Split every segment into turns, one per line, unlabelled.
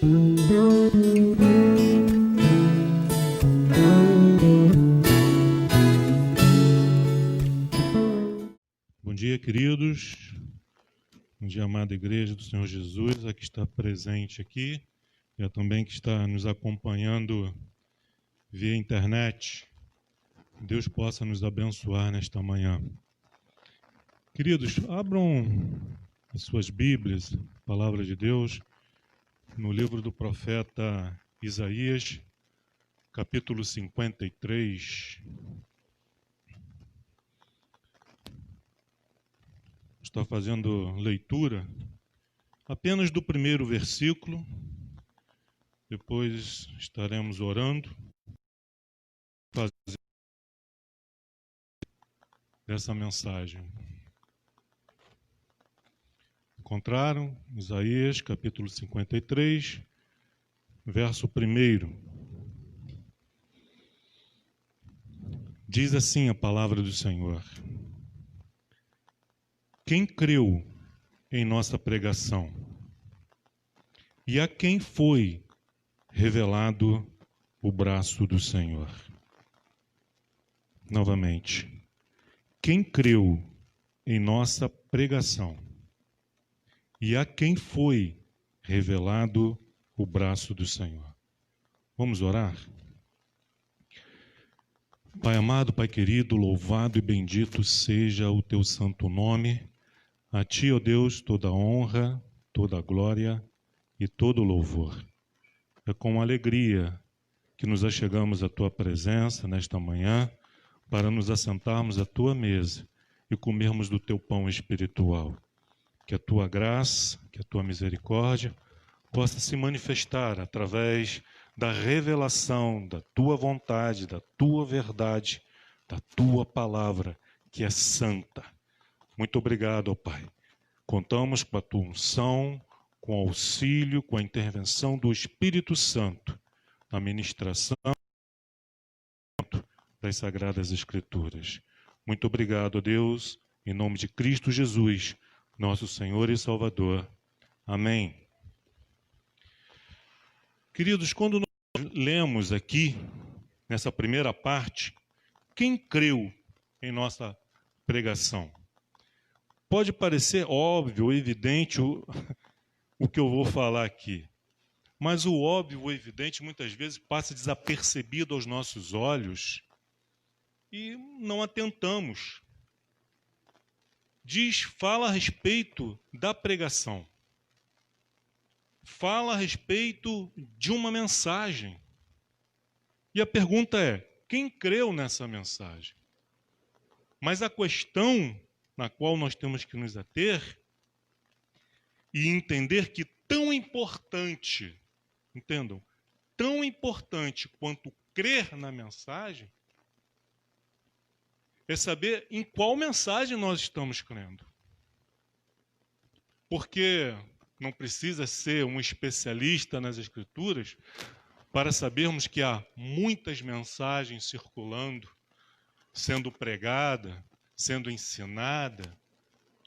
Bom dia, queridos. Bom dia, amada Igreja do Senhor Jesus, a que está presente aqui e a também que está nos acompanhando via internet. Deus possa nos abençoar nesta manhã. Queridos, abram as suas Bíblias, a Palavra de Deus, no livro do profeta Isaías, capítulo 53. Está fazendo leitura apenas do primeiro versículo, depois estaremos orando, fazendo dessa mensagem. Encontraram? Isaías, capítulo 53, verso 1. Diz assim a palavra do Senhor: quem creu em nossa pregação? E a quem foi revelado o braço do Senhor? Novamente, quem creu em nossa pregação? E a quem foi revelado o braço do Senhor? Vamos orar? Pai amado, Pai querido, louvado e bendito seja o teu santo nome. A ti, ó Deus, toda honra, toda glória e todo louvor. É com alegria que nos achegamos à tua presença nesta manhã para nos assentarmos à tua mesa e comermos do teu pão espiritual. Que a tua graça, que a tua misericórdia possa se manifestar através da revelação da tua vontade, da tua verdade, da tua palavra, que é santa. Muito obrigado, ó Pai. Contamos com a tua unção, com o auxílio, com a intervenção do Espírito Santo na ministração das Sagradas Escrituras. Muito obrigado, Deus, em nome de Cristo Jesus, nosso Senhor e Salvador. Amém. Queridos, quando nós lemos aqui, nessa primeira parte, quem creu em nossa pregação? Pode parecer óbvio, evidente o que eu vou falar aqui, mas o óbvio, o evidente, muitas vezes passa desapercebido aos nossos olhos e não atentamos. Fala a respeito da pregação. Fala a respeito de uma mensagem. E a pergunta é: quem creu nessa mensagem? Mas a questão na qual nós temos que nos ater e entender que tão importante, entendam, tão importante quanto crer na mensagem, é saber em qual mensagem nós estamos crendo. Porque não precisa ser um especialista nas Escrituras para sabermos que há muitas mensagens circulando, sendo pregada, sendo ensinada,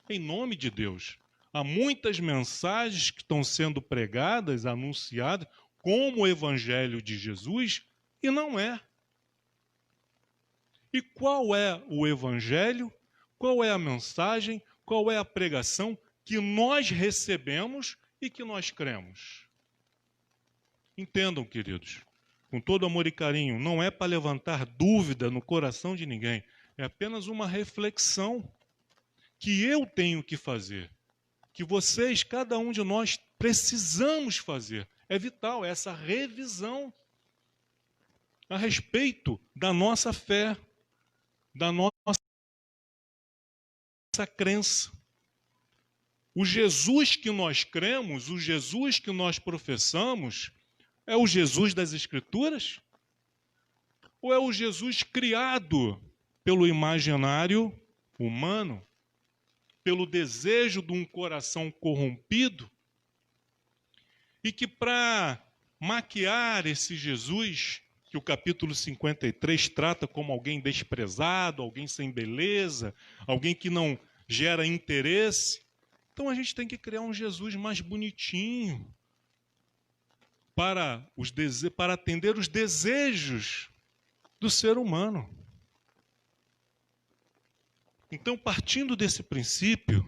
em nome de Deus. Há muitas mensagens que estão sendo pregadas, anunciadas, como o Evangelho de Jesus, e não é. E qual é o Evangelho? Qual é a mensagem? Qual é a pregação que nós recebemos e que nós cremos? Entendam, queridos, com todo amor e carinho, não é para levantar dúvida no coração de ninguém, é apenas uma reflexão que eu tenho que fazer, que vocês, cada um de nós, precisamos fazer. É vital essa revisão a respeito da nossa fé, da nossa crença. O Jesus que nós cremos, o Jesus que nós professamos, é o Jesus das Escrituras? Ou é o Jesus criado pelo imaginário humano, pelo desejo de um coração corrompido, e que para maquiar esse Jesus, que o capítulo 53 trata como alguém desprezado, alguém sem beleza, alguém que não gera interesse, então a gente tem que criar um Jesus mais bonitinho, para atender os desejos do ser humano. Então, partindo desse princípio,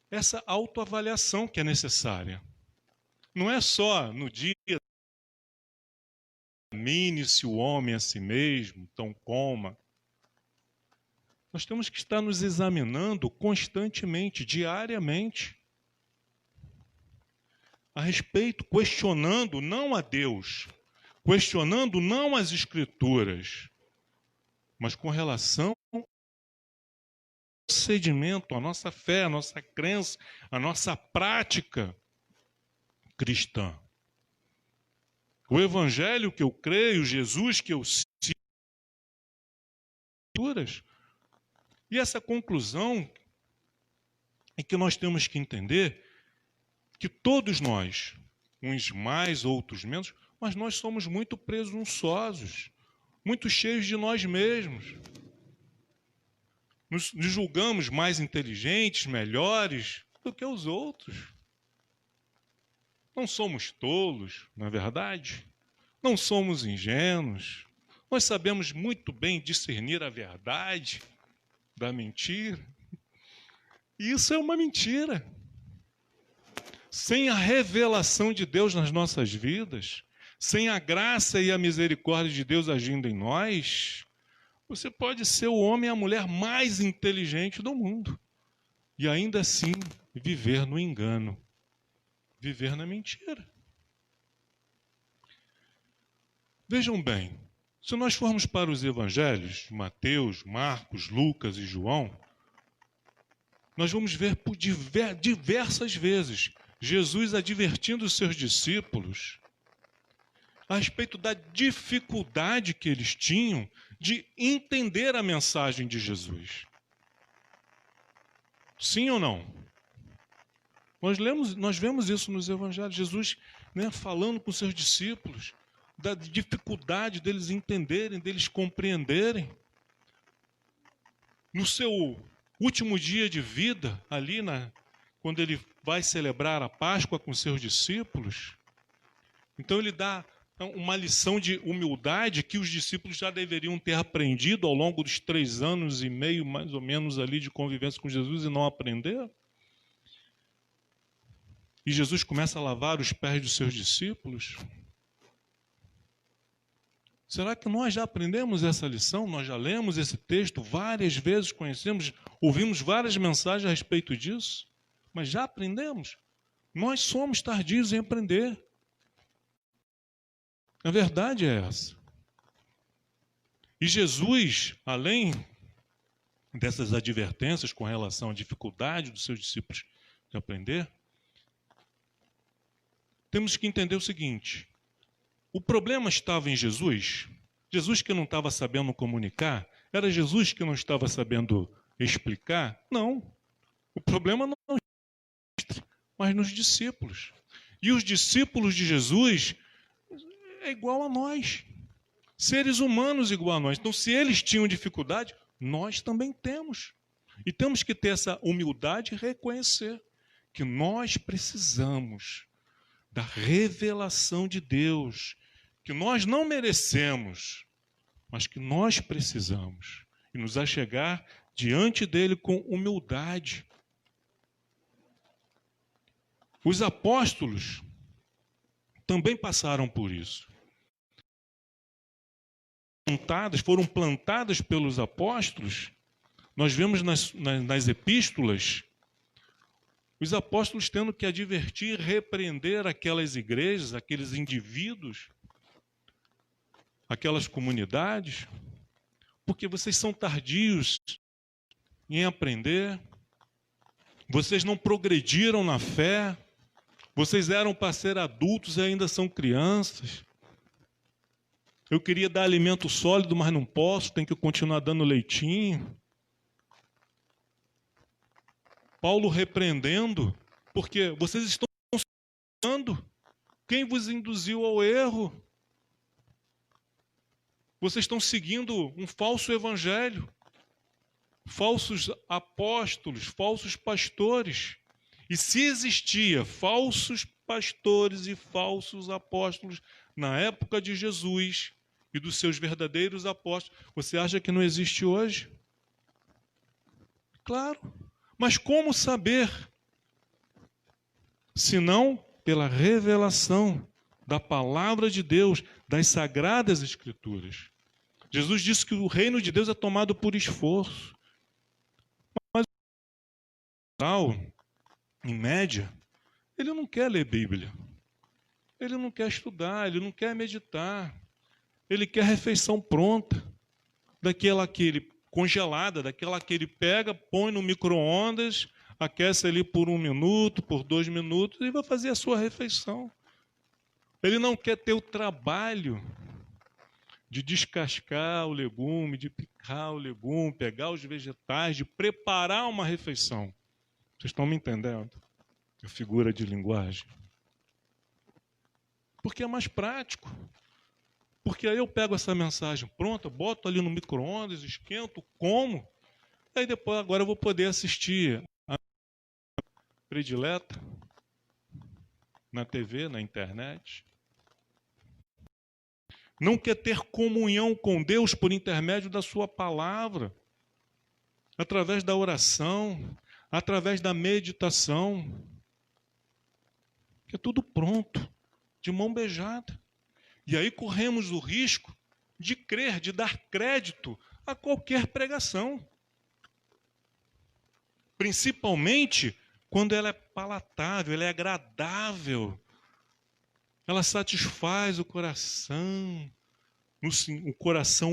essa autoavaliação que é necessária. Não é só no dia examine-se o homem a si mesmo, então coma. Nós temos que estar nos examinando constantemente, diariamente, a respeito, questionando não a Deus, questionando não as Escrituras, mas com relação ao procedimento, a nossa fé, a nossa crença, a nossa prática cristã. O Evangelho que eu creio, Jesus que eu sigo, e essa conclusão é que nós temos que entender que todos nós, uns mais, outros menos, mas nós somos muito presunçosos, muito cheios de nós mesmos. Nos julgamos mais inteligentes, melhores do que os outros. Não somos tolos, não é verdade? Não somos ingênuos. Nós sabemos muito bem discernir a verdade da mentira. E isso é uma mentira. Sem a revelação de Deus nas nossas vidas, sem a graça e a misericórdia de Deus agindo em nós, você pode ser o homem e a mulher mais inteligente do mundo e ainda assim viver no engano, viver na mentira. Vejam bem, se nós formos para os evangelhos, Mateus, Marcos, Lucas e João, nós vamos ver por diversas vezes Jesus advertindo os seus discípulos a respeito da dificuldade que eles tinham de entender a mensagem de Jesus. Sim ou não? Nós vemos isso nos evangelhos, Jesus, falando com seus discípulos da dificuldade deles entenderem, deles compreenderem. No seu último dia de vida, ali quando ele vai celebrar a Páscoa com seus discípulos, então ele dá uma lição de humildade que os discípulos já deveriam ter aprendido ao longo dos 3 anos e meio, mais ou menos, ali de convivência com Jesus e não aprenderam. E Jesus começa a lavar os pés dos seus discípulos. Será que nós já aprendemos essa lição? Nós já lemos esse texto várias vezes, conhecemos, ouvimos várias mensagens a respeito disso, mas já aprendemos? Nós somos tardios em aprender. A verdade é essa. E Jesus, além dessas advertências com relação à dificuldade dos seus discípulos de aprender, temos que entender o seguinte: o problema estava em Jesus? Jesus que não estava sabendo comunicar? Era Jesus que não estava sabendo explicar? Não. O problema não está, mas nos discípulos. E os discípulos de Jesus é igual a nós. Seres humanos igual a nós. Então, se eles tinham dificuldade, nós também temos. E temos que ter essa humildade e reconhecer que nós precisamos da revelação de Deus, que nós não merecemos, mas que nós precisamos, e nos achegar diante dele com humildade. Os apóstolos também passaram por isso. Foram plantadas pelos apóstolos. Nós vemos nas epístolas os apóstolos tendo que advertir, repreender aquelas igrejas, aqueles indivíduos, aquelas comunidades, porque vocês são tardios em aprender, vocês não progrediram na fé, vocês eram para ser adultos e ainda são crianças. Eu queria dar alimento sólido, mas não posso, tenho que continuar dando leitinho. Paulo repreendendo, porque vocês estão ensinando. Quem vos induziu ao erro? Vocês estão seguindo um falso evangelho, falsos apóstolos, falsos pastores. E se existia falsos pastores e falsos apóstolos na época de Jesus e dos seus verdadeiros apóstolos. Você acha que não existe hoje? Claro. Mas como saber? Senão pela revelação da palavra de Deus, das sagradas Escrituras. Jesus disse que o reino de Deus é tomado por esforço. Mas em média, ele não quer ler Bíblia. Ele não quer estudar, ele não quer meditar. Ele quer refeição pronta, daquela que ele congelada, daquela que ele pega, põe no micro-ondas, aquece ali por 1 minuto, por 2 minutos e vai fazer a sua refeição. Ele não quer ter o trabalho de descascar o legume, de picar o legume, pegar os vegetais, de preparar uma refeição. Vocês estão me entendendo? A figura de linguagem. Porque é mais prático. Porque aí eu pego essa mensagem pronta, boto ali no micro-ondas, esquento, como. Aí depois, agora eu vou poder assistir a predileta na TV, na internet. Não quer ter comunhão com Deus por intermédio da sua palavra, através da oração, através da meditação. É tudo pronto, de mão beijada. E aí corremos o risco de crer, de dar crédito a qualquer pregação. Principalmente quando ela é palatável, ela é agradável. Ela satisfaz o coração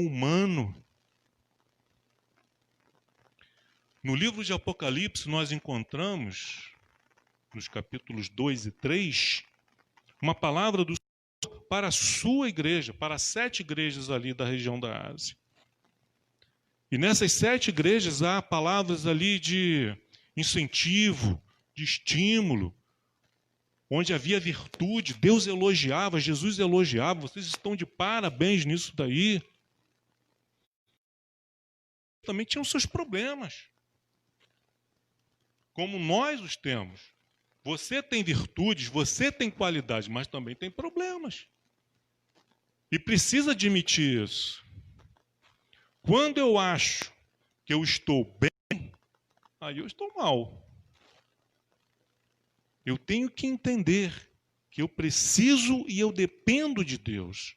humano. No livro de Apocalipse, nós encontramos, nos capítulos 2 e 3, uma palavra do Senhor para a sua igreja, para as 7 igrejas ali da região da Ásia. E nessas 7 igrejas há palavras ali de incentivo, de estímulo, onde havia virtude, Deus elogiava, Jesus elogiava, vocês estão de parabéns nisso daí. Também tinham seus problemas, como nós os temos. Você tem virtudes, você tem qualidades, mas também tem problemas. E precisa admitir isso. Quando eu acho que eu estou bem, aí eu estou mal. Eu tenho que entender que eu preciso e eu dependo de Deus.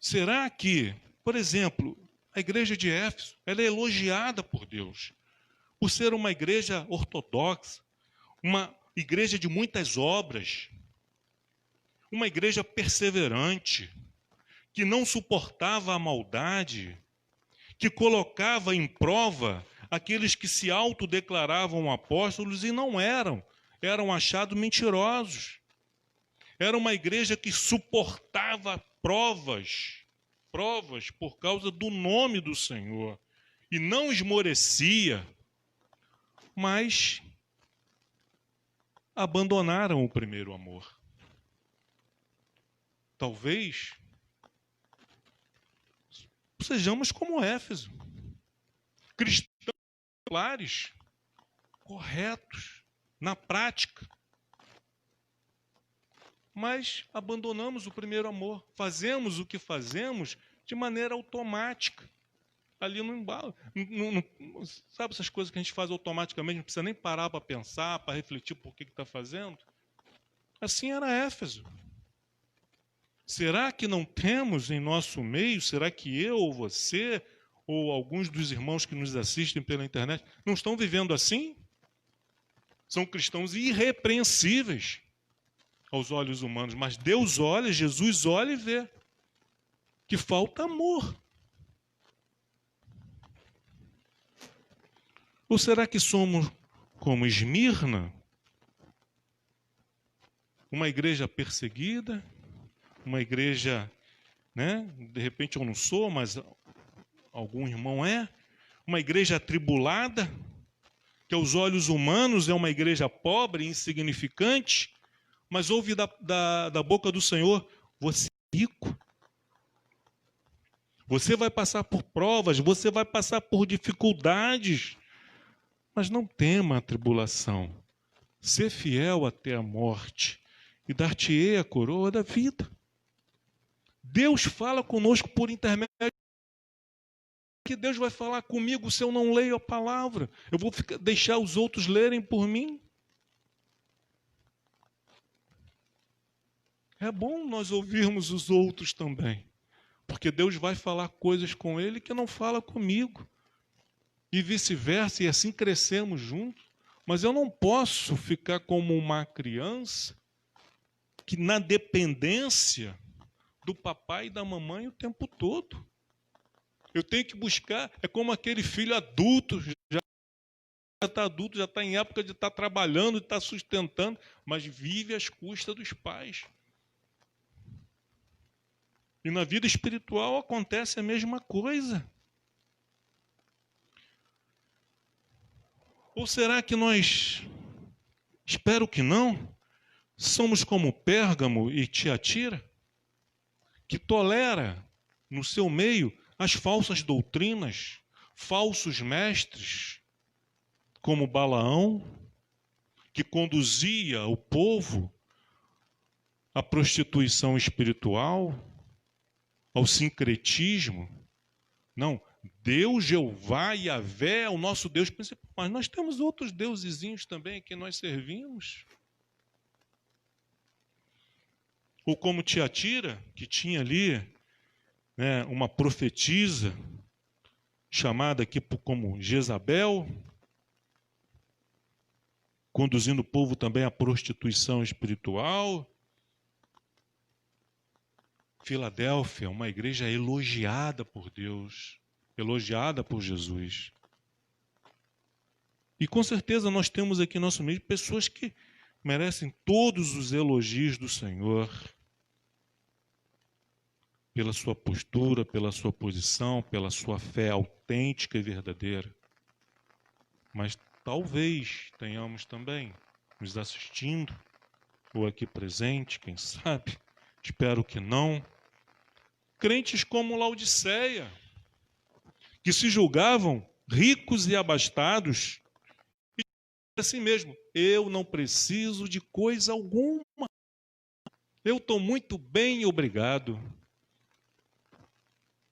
Será que, por exemplo, a igreja de Éfeso, ela é elogiada por Deus por ser uma igreja ortodoxa, uma igreja de muitas obras, uma igreja perseverante, que não suportava a maldade, que colocava em prova aqueles que se autodeclaravam apóstolos e não eram achados mentirosos. Era uma igreja que suportava provas por causa do nome do Senhor, e não esmorecia, mas abandonaram o primeiro amor. Talvez sejamos como Éfeso, cristãos exemplares, corretos, na prática, mas abandonamos o primeiro amor, fazemos o que fazemos de maneira automática, ali no embalo. Sabe essas coisas que a gente faz automaticamente, não precisa nem parar para pensar, para refletir por que está fazendo? Assim era Éfeso. Será que não temos em nosso meio, será que eu ou você, ou alguns dos irmãos que nos assistem pela internet, não estão vivendo assim? São cristãos irrepreensíveis aos olhos humanos, mas Deus olha, Jesus olha e vê que falta amor. Ou será que somos como Esmirna, uma igreja perseguida, uma igreja, de repente eu não sou, mas algum irmão é, uma igreja atribulada, que aos olhos humanos é uma igreja pobre, insignificante, mas ouve da boca do Senhor: você é rico, você vai passar por provas, você vai passar por dificuldades, mas não tema a tribulação, ser fiel até a morte, e dar-te-ei a coroa da vida. Deus fala conosco por intermédio que Deus vai falar comigo se eu não leio a palavra. Eu vou deixar os outros lerem por mim. É bom nós ouvirmos os outros também, porque Deus vai falar coisas com ele que não fala comigo. E vice-versa, e assim crescemos juntos. Mas eu não posso ficar como uma criança que na dependência do papai e da mamãe o tempo todo. Eu tenho que buscar, é como aquele filho adulto, já está adulto, já está em época de estar trabalhando, de estar sustentando, mas vive às custas dos pais. E na vida espiritual acontece a mesma coisa. Ou será que nós, espero que não, somos como Pérgamo e Tiatira, que tolera no seu meio as falsas doutrinas, falsos mestres, como Balaão, que conduzia o povo à prostituição espiritual, ao sincretismo? Não, Deus, Jeová, Yahvé é o nosso Deus principal, mas nós temos outros deusezinhos também que nós servimos. Ou como Tiatira, que tinha ali uma profetisa, chamada aqui como Jezabel, conduzindo o povo também à prostituição espiritual. Filadélfia, uma igreja elogiada por Deus, elogiada por Jesus. E com certeza nós temos aqui em nosso meio pessoas que merecem todos os elogios do Senhor, pela sua postura, pela sua posição, pela sua fé autêntica e verdadeira. Mas talvez tenhamos também nos assistindo, ou aqui presente, quem sabe, espero que não, crentes como Laodiceia, que se julgavam ricos e abastados, e assim mesmo, eu não preciso de coisa alguma, eu estou muito bem, obrigado.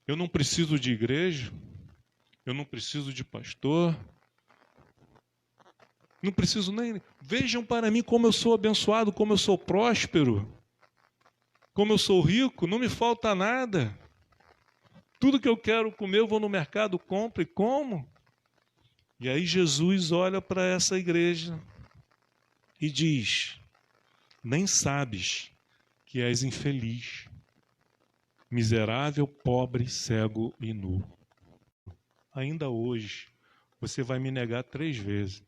Eu não preciso de igreja, eu não preciso de pastor, não preciso nem... Vejam para mim como eu sou abençoado, como eu sou próspero, como eu sou rico, não me falta nada. Tudo que eu quero comer, eu vou no mercado, compro e como. E aí Jesus olha para essa igreja e diz: nem sabes que és infeliz, miserável, pobre, cego e nu. Ainda hoje, você vai me negar 3 vezes.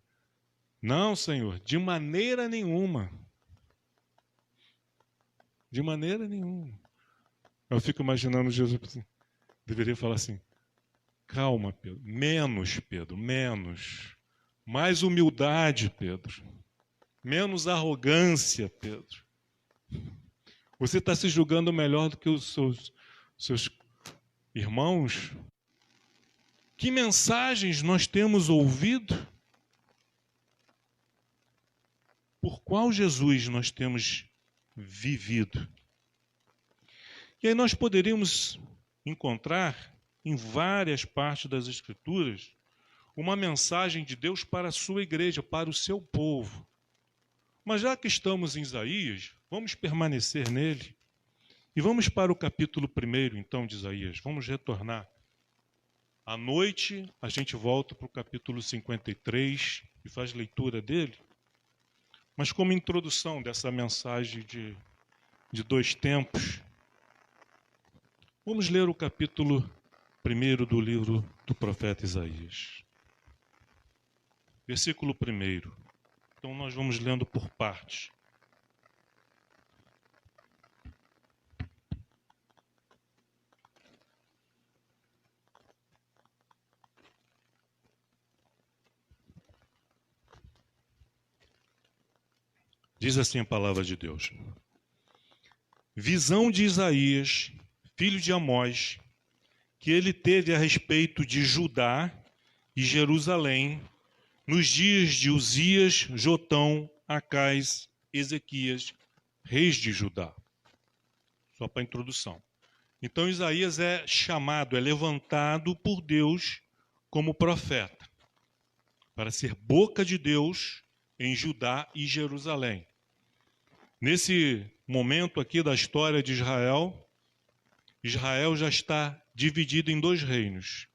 Não, Senhor, de maneira nenhuma. De maneira nenhuma. Eu fico imaginando Jesus assim, deveria falar assim: calma, Pedro, menos. Mais humildade, Pedro. Menos arrogância, Pedro. Você está se julgando melhor do que os seus irmãos? Que mensagens nós temos ouvido? Por qual Jesus nós temos vivido? E aí nós poderíamos encontrar em várias partes das Escrituras uma mensagem de Deus para a sua igreja, para o seu povo. Mas já que estamos em Isaías, vamos permanecer nele. E vamos para o capítulo 1, então, de Isaías. Vamos retornar. À noite, a gente volta para o capítulo 53 e faz leitura dele. Mas como introdução dessa mensagem de 2 tempos, vamos ler o capítulo 1 do livro do profeta Isaías. Versículo 1. Então nós vamos lendo por partes. Diz assim a palavra de Deus. Visão de Isaías, filho de Amós, que ele teve a respeito de Judá e Jerusalém, nos dias de Uzias, Jotão Acais, Ezequias, reis de Judá. Só para introdução. Então Isaías é chamado, é levantado por Deus como profeta, para ser boca de Deus em Judá e Jerusalém. Nesse momento aqui da história de Israel, Israel já está dividido em dois reinos.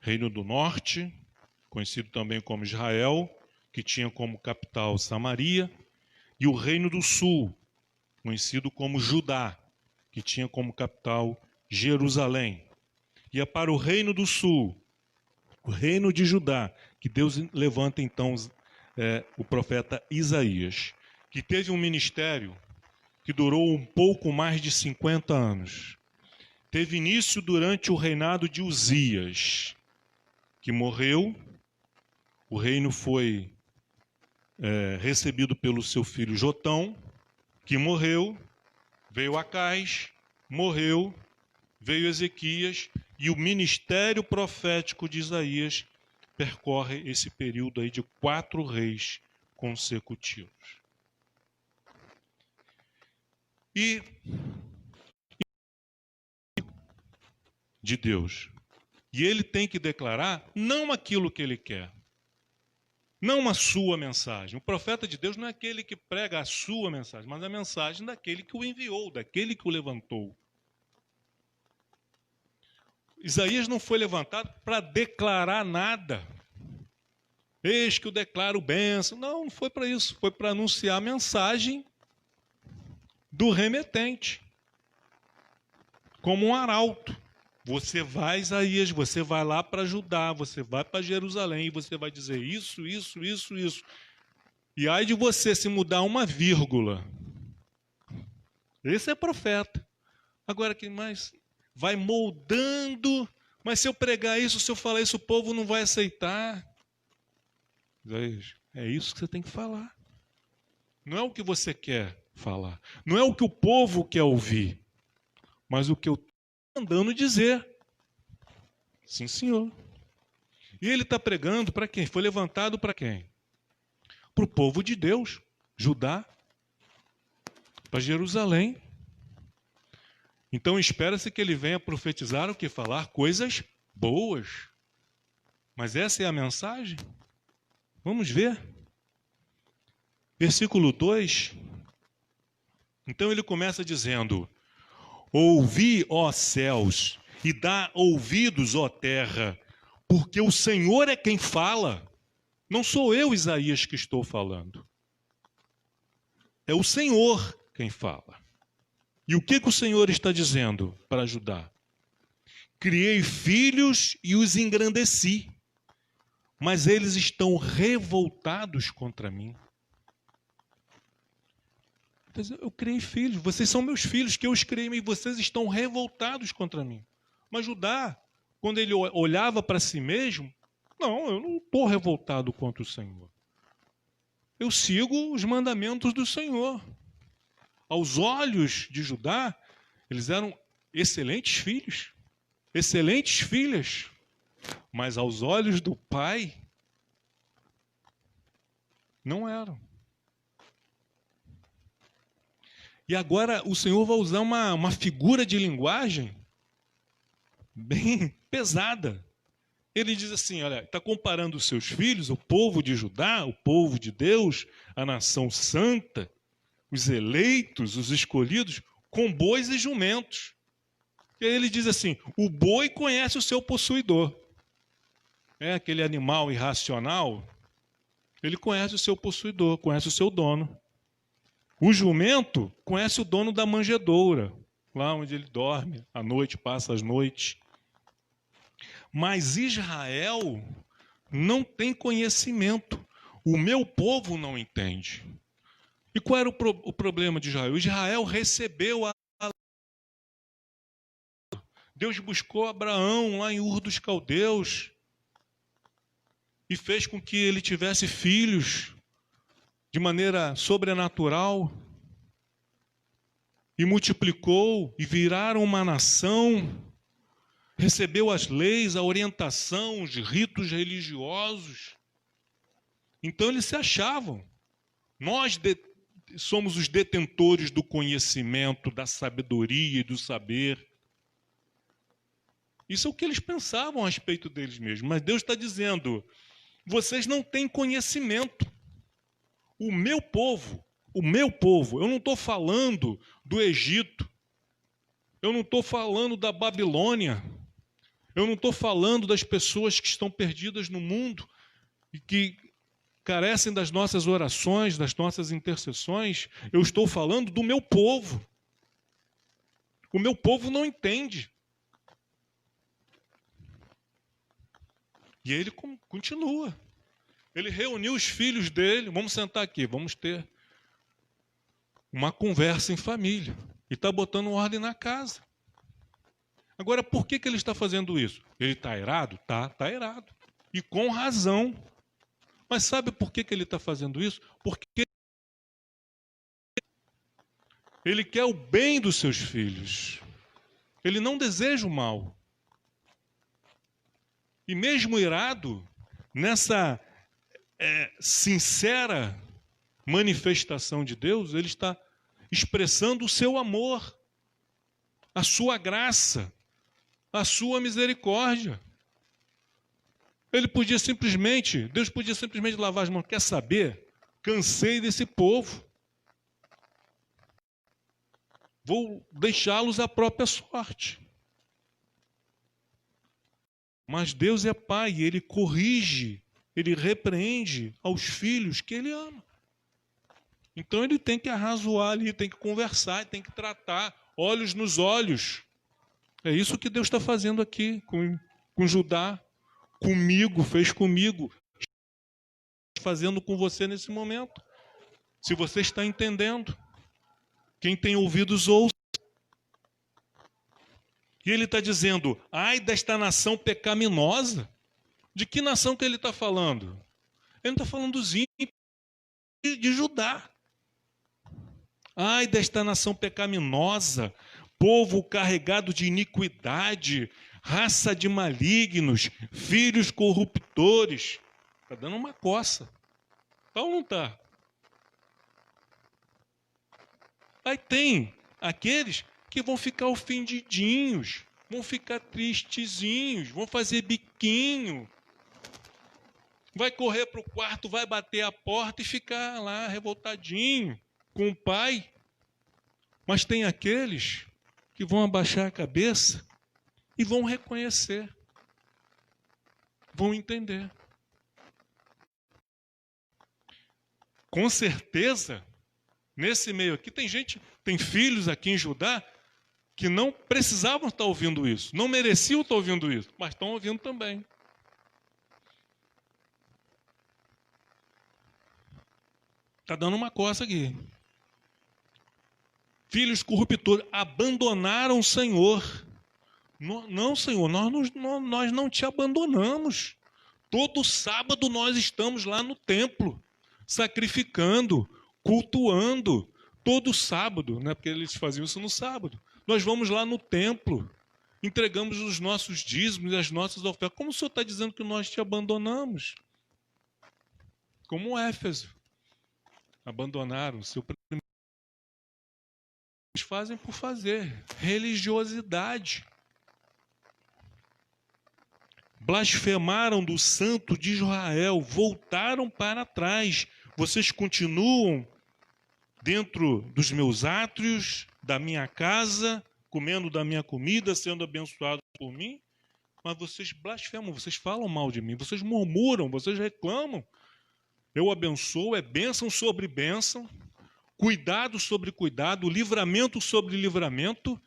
Reino do Norte, conhecido também como Israel, que tinha como capital Samaria, e o Reino do Sul, conhecido como Judá, que tinha como capital Jerusalém. E é para o Reino do Sul, o Reino de Judá, que Deus levanta então o profeta Isaías, que teve um ministério que durou um pouco mais de 50 anos. Teve início durante o reinado de Uzias, que morreu. O reino foi recebido pelo seu filho Jotão, que morreu. Veio Acais, morreu. Veio Ezequias, e o ministério profético de Isaías percorre esse período aí de 4 reis consecutivos. E de Deus. E ele tem que declarar não aquilo que ele quer, não a sua mensagem. O profeta de Deus não é aquele que prega a sua mensagem, mas a mensagem daquele que o enviou, daquele que o levantou. Isaías não foi levantado para declarar nada. Eis que eu declaro bênção. Não foi para isso. Foi para anunciar a mensagem do remetente. Como um arauto. Você vai, Isaías, você vai lá para Judá, você vai para Jerusalém, e você vai dizer isso, isso, isso, isso. E ai de você se mudar uma vírgula. Esse é profeta. Agora, quem mais? Vai moldando, mas se eu pregar isso, se eu falar isso, o povo não vai aceitar. É isso que você tem que falar. Não é o que você quer falar. Não é o que o povo quer ouvir. Mas o que eu estou mandando dizer. Sim, senhor. E ele está pregando para quem? Foi levantado para quem? Para o povo de Deus. Judá. Para Jerusalém. Então espera-se que ele venha profetizar o que? Falar coisas boas. Mas essa é a mensagem? Vamos ver. Versículo 2. Então ele começa dizendo: ouvi, ó céus, e dá ouvidos, ó terra, porque o Senhor é quem fala. Não sou eu, Isaías, que estou falando. É o Senhor quem fala. E o que o Senhor está dizendo para ajudar? Criei filhos e os engrandeci, mas eles estão revoltados contra mim. Eu criei filhos, vocês são meus filhos, que eu os criei, e vocês estão revoltados contra mim. Mas Judá, quando ele olhava para si mesmo, não, eu não estou revoltado contra o Senhor. Eu sigo os mandamentos do Senhor. Aos olhos de Judá, eles eram excelentes filhos, excelentes filhas, mas aos olhos do pai, não eram. E agora o Senhor vai usar uma figura de linguagem bem pesada. Ele diz assim, olha, está comparando os seus filhos, o povo de Judá, o povo de Deus, a nação santa, os eleitos, os escolhidos, com bois e jumentos. E aí ele diz assim, o boi conhece o seu possuidor. É aquele animal irracional, ele conhece o seu possuidor, conhece o seu dono. O jumento conhece o dono da manjedoura, lá onde ele dorme, à noite, passa as noites. Mas Israel não tem conhecimento. O meu povo não entende. E qual era o problema de Israel? Israel recebeu a lei. Deus buscou Abraão lá em Ur dos Caldeus e fez com que ele tivesse filhos de maneira sobrenatural e multiplicou e viraram uma nação, recebeu as leis, a orientação, os ritos religiosos. Então eles se achavam Nós somos os detentores do conhecimento, da sabedoria e do saber. Isso é o que eles pensavam a respeito deles mesmos. Mas Deus está dizendo, vocês não têm conhecimento. O meu povo, eu não estou falando do Egito, eu não estou falando da Babilônia, eu não estou falando das pessoas que estão perdidas no mundo e que carecem das nossas orações, das nossas intercessões. Eu estou falando do meu povo. O meu povo não entende. E ele continua. Ele reuniu os filhos dele. Vamos sentar aqui, vamos ter uma conversa em família. E está botando ordem na casa. Agora, por que ele está fazendo isso? Ele está irado? Está irado. E com razão. Mas sabe por que ele está fazendo isso? Porque ele quer o bem dos seus filhos. Ele não deseja o mal. E mesmo irado, nessa sincera manifestação de Deus, ele está expressando o seu amor, a sua graça, a sua misericórdia. Deus podia simplesmente lavar as mãos. Quer saber? Cansei desse povo. Vou deixá-los à própria sorte. Mas Deus é Pai, e Ele corrige, Ele repreende aos filhos que Ele ama. Então Ele tem que arrazoar ali, tem que conversar, tem que tratar, olhos nos olhos. É isso que Deus está fazendo aqui com Judá, comigo, fez comigo, fazendo com você nesse momento. Se você está entendendo, quem tem ouvidos ouça. E ele está dizendo, ai desta nação pecaminosa. De que nação que ele está falando? Ele não está falando dos ímpios de Judá. Ai desta nação pecaminosa, povo carregado de iniquidade, raça de malignos, filhos corruptores. Está dando uma coça. Está ou não está? Aí tem aqueles que vão ficar ofendidinhos, vão ficar tristezinhos, vão fazer biquinho, vai correr para o quarto, vai bater a porta e ficar lá revoltadinho com o pai. Mas tem aqueles que vão abaixar a cabeça e vão reconhecer, vão entender. Com certeza, nesse meio aqui, tem filhos aqui em Judá que não precisavam estar ouvindo isso, não mereciam estar ouvindo isso, mas estão ouvindo também. Está dando uma coça aqui. Filhos corruptores abandonaram o Senhor. Não, Senhor, nós não te abandonamos. Todo sábado nós estamos lá no templo, sacrificando, cultuando. Todo sábado, né? Porque eles faziam isso no sábado. Nós vamos lá no templo, entregamos os nossos dízimos e as nossas ofertas. Como o Senhor está dizendo que nós te abandonamos? Como Éfeso. Abandonaram o seu primeiro. Eles fazem por fazer. Religiosidade. Blasfemaram do Santo de Israel, voltaram para trás. Vocês continuam dentro dos meus átrios, da minha casa, comendo da minha comida, sendo abençoados por mim, mas vocês blasfemam, vocês falam mal de mim, vocês murmuram, vocês reclamam. Eu abençoo, é bênção sobre bênção, cuidado sobre cuidado, livramento sobre livramento.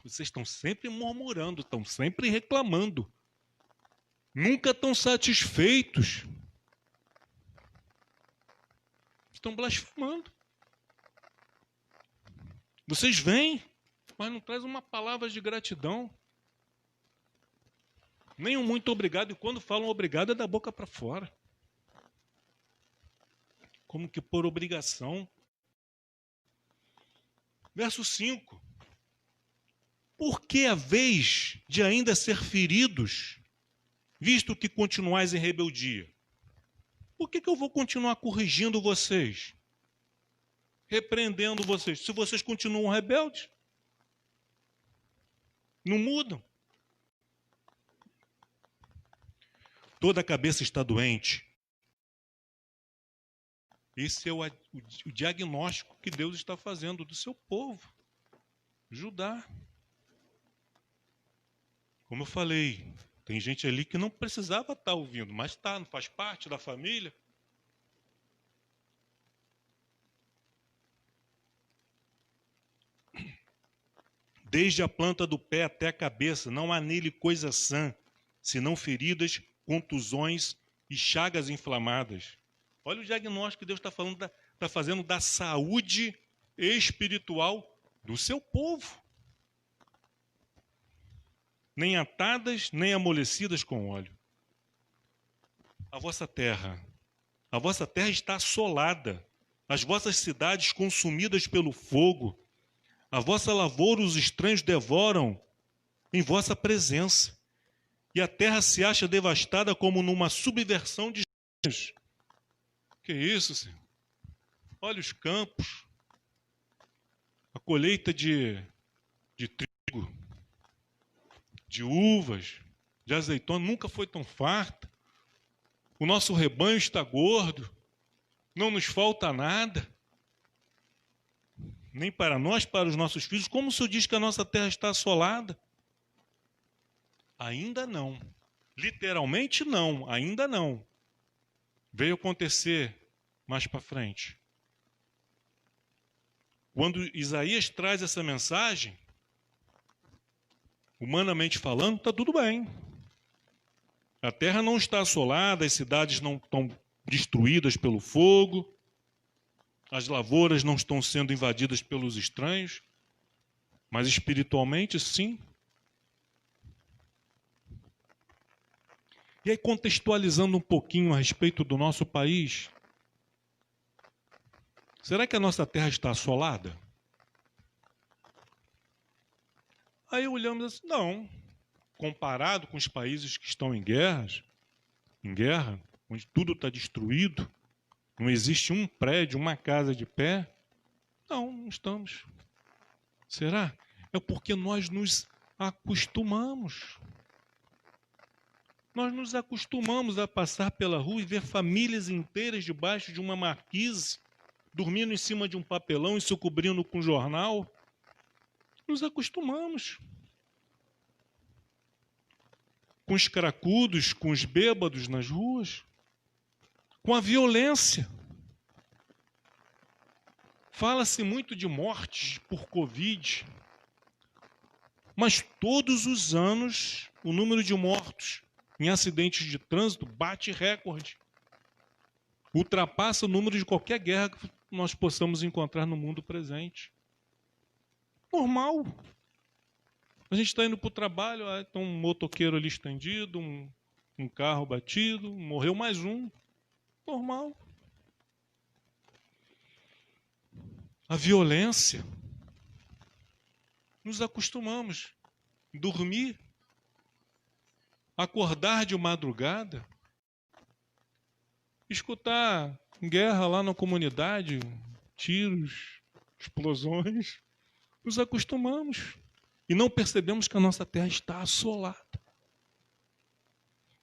Vocês estão sempre murmurando, estão sempre reclamando. Nunca estão satisfeitos. Estão blasfemando. Vocês vêm, mas não trazem uma palavra de gratidão. Nem um muito obrigado. E quando falam obrigado é da boca para fora. Como que por obrigação. Verso 5. Por que a vez de ainda ser feridos, visto que continuais em rebeldia? Por que eu vou continuar corrigindo vocês? repreendendo vocês. Se vocês continuam rebeldes, não mudam. Toda a cabeça está doente. Esse é o diagnóstico que Deus está fazendo do seu povo, Judá. Como eu falei, tem gente ali que não precisava estar ouvindo, mas está, não faz parte da família. Desde a planta do pé até a cabeça, não há nele coisa sã, senão feridas, contusões e chagas inflamadas. Olha o diagnóstico que Deus está fazendo da saúde espiritual do seu povo. Nem atadas, nem amolecidas com óleo. A vossa terra está assolada, as vossas cidades consumidas pelo fogo, a vossa lavoura os estranhos devoram em vossa presença, e a terra se acha devastada como numa subversão de estranhos. Que isso, Senhor? Olha os campos, a colheita de trigo, de uvas, de azeitona, nunca foi tão farta. O nosso rebanho está gordo, não nos falta nada, nem para nós, para os nossos filhos. Como o Senhor diz que a nossa terra está assolada? Ainda não. Literalmente não, ainda não. Veio acontecer mais para frente. Quando Isaías traz essa mensagem, humanamente falando, está tudo bem. A terra não está assolada, as cidades não estão destruídas pelo fogo, as lavouras não estão sendo invadidas pelos estranhos, mas espiritualmente, sim. E aí, contextualizando um pouquinho a respeito do nosso país, será que a nossa terra está assolada? Aí olhamos assim, não. Comparado com os países que estão em guerra, onde tudo está destruído, não existe um prédio, uma casa de pé, não estamos. Será? É porque nós nos acostumamos. Nós nos acostumamos a passar pela rua e ver famílias inteiras debaixo de uma marquise, dormindo em cima de um papelão e se cobrindo com jornal. Nos acostumamos. Com os cracudos, com os bêbados nas ruas, com a violência. Fala-se muito de mortes por Covid, mas todos os anos o número de mortos em acidentes de trânsito bate recorde. Ultrapassa o número de qualquer guerra que nós possamos encontrar no mundo presente. Normal. A gente está indo para o trabalho, tem um motoqueiro ali estendido, um carro batido, morreu mais um. Normal. A violência. Nos acostumamos. Dormir, acordar de madrugada, escutar guerra lá na comunidade, tiros, explosões. Nos acostumamos. E não percebemos que a nossa terra está assolada.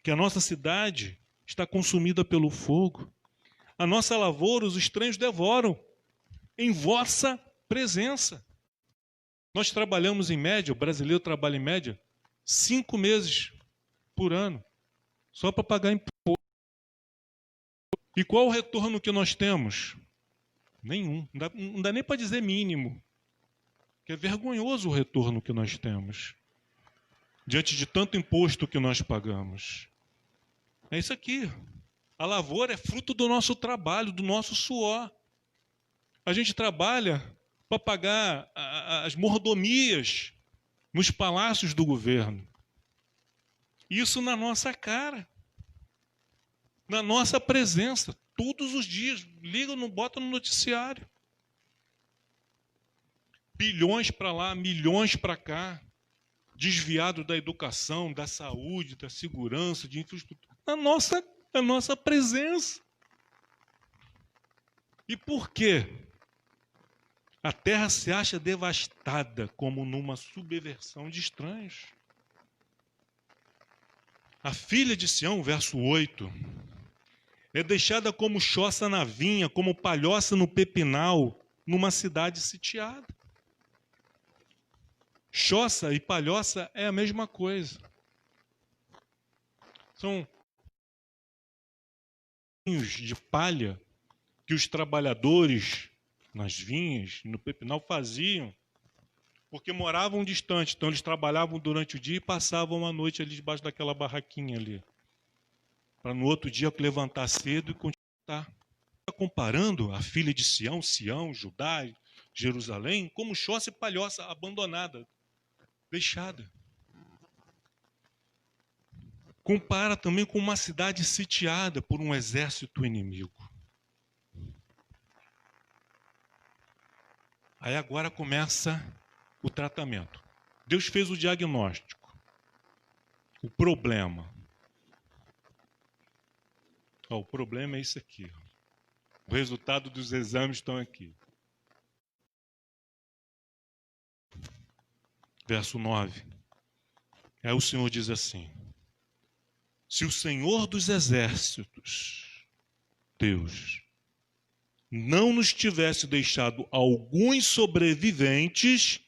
Que a nossa cidade está consumida pelo fogo. A nossa lavoura os estranhos devoram em vossa presença. Nós trabalhamos em média, o brasileiro trabalha em média 5 meses por ano, só para pagar imposto. E qual o retorno que nós temos? Nenhum. Não dá nem para dizer mínimo. Que é vergonhoso o retorno que nós temos, diante de tanto imposto que nós pagamos. É isso aqui. A lavoura é fruto do nosso trabalho, do nosso suor. A gente trabalha para pagar as mordomias nos palácios do governo. Isso na nossa cara, na nossa presença, todos os dias. Liga, não bota no noticiário. Bilhões para lá, milhões para cá, desviado da educação, da saúde, da segurança, de infraestrutura. A nossa presença. E por quê? A terra se acha devastada como numa subversão de estranhos. A filha de Sião, verso 8, é deixada como choça na vinha, como palhoça no pepinal, numa cidade sitiada. Choça e palhoça é a mesma coisa. São de palha que os trabalhadores nas vinhas, no pepinal, faziam, porque moravam distante, então eles trabalhavam durante o dia e passavam a noite ali debaixo daquela barraquinha ali, para no outro dia levantar cedo e continuar. Está comparando a filha de Sião, Sião, Judá, Jerusalém, como choça e palhoça abandonada, deixada. Compara também com uma cidade sitiada por um exército inimigo. Aí agora começa o tratamento. Deus fez o diagnóstico. O problema. O problema é isso aqui. O resultado dos exames estão aqui. Verso 9. Aí o Senhor diz assim: se o Senhor dos exércitos, Deus, não nos tivesse deixado alguns sobreviventes,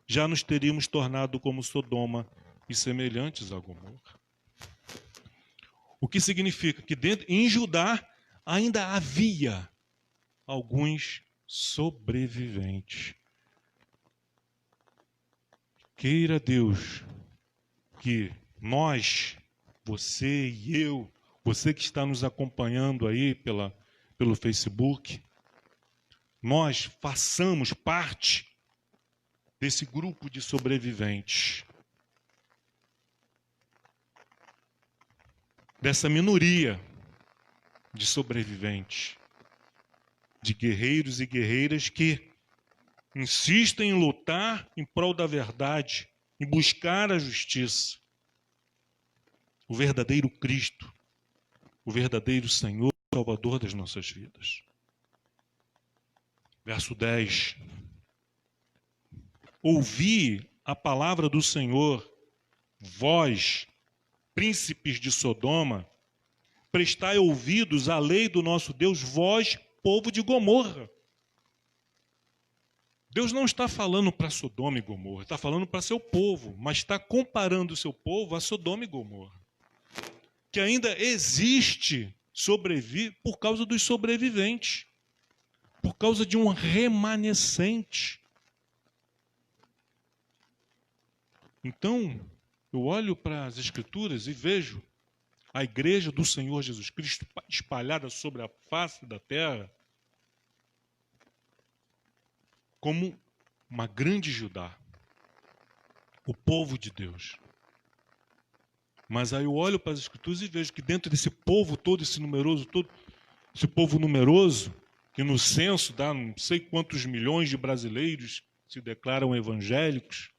já nos teríamos tornado como Sodoma e semelhantes a Gomorra. O que significa que em Judá ainda havia alguns sobreviventes. Queira Deus que nós, você e eu, você que está nos acompanhando aí pelo Facebook, nós façamos parte desse grupo de sobreviventes, dessa minoria de sobreviventes, de guerreiros e guerreiras que insistem em lutar em prol da verdade, em buscar a justiça. O verdadeiro Cristo, o verdadeiro Senhor, Salvador das nossas vidas. Verso 10. Ouvi a palavra do Senhor, vós, príncipes de Sodoma, prestai ouvidos à lei do nosso Deus, vós, povo de Gomorra. Deus não está falando para Sodoma e Gomorra, está falando para seu povo, mas está comparando o seu povo a Sodoma e Gomorra, que ainda existe, sobrevive por causa dos sobreviventes, por causa de um remanescente. Então, eu olho para as Escrituras e vejo a igreja do Senhor Jesus Cristo espalhada sobre a face da terra como uma grande Judá, o povo de Deus. Mas aí eu olho para as Escrituras e vejo que dentro desse povo todo, esse povo numeroso, que no censo dá não sei quantos milhões de brasileiros se declaram evangélicos,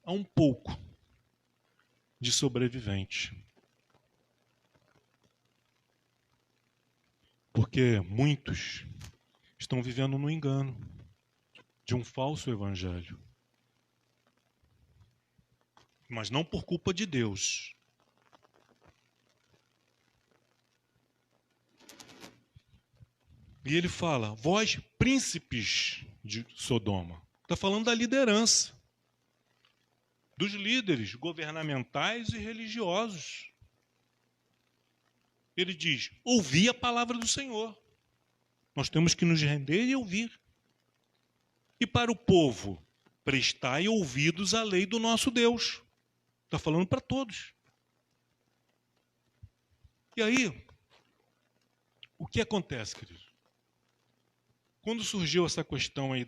há um pouco de sobrevivente. Porque muitos estão vivendo no engano de um falso evangelho. Mas não por culpa de Deus. E ele fala, vós príncipes de Sodoma. Está falando da liderança. Dos líderes governamentais e religiosos. Ele diz, ouvi a palavra do Senhor. Nós temos que nos render e ouvir. E para o povo, prestai ouvidos à lei do nosso Deus. Está falando para todos. E aí, o que acontece, querido? Quando surgiu essa questão aí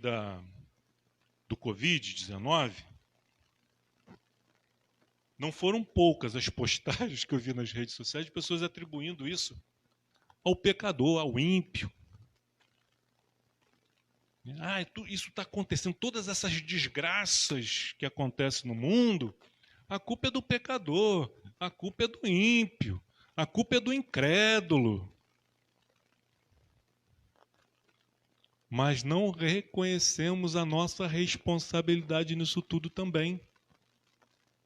do Covid-19, não foram poucas as postagens que eu vi nas redes sociais de pessoas atribuindo isso ao pecador, ao ímpio. Isso está acontecendo, todas essas desgraças que acontecem no mundo, a culpa é do pecador, a culpa é do ímpio, a culpa é do incrédulo. mas não reconhecemos a nossa responsabilidade nisso tudo também.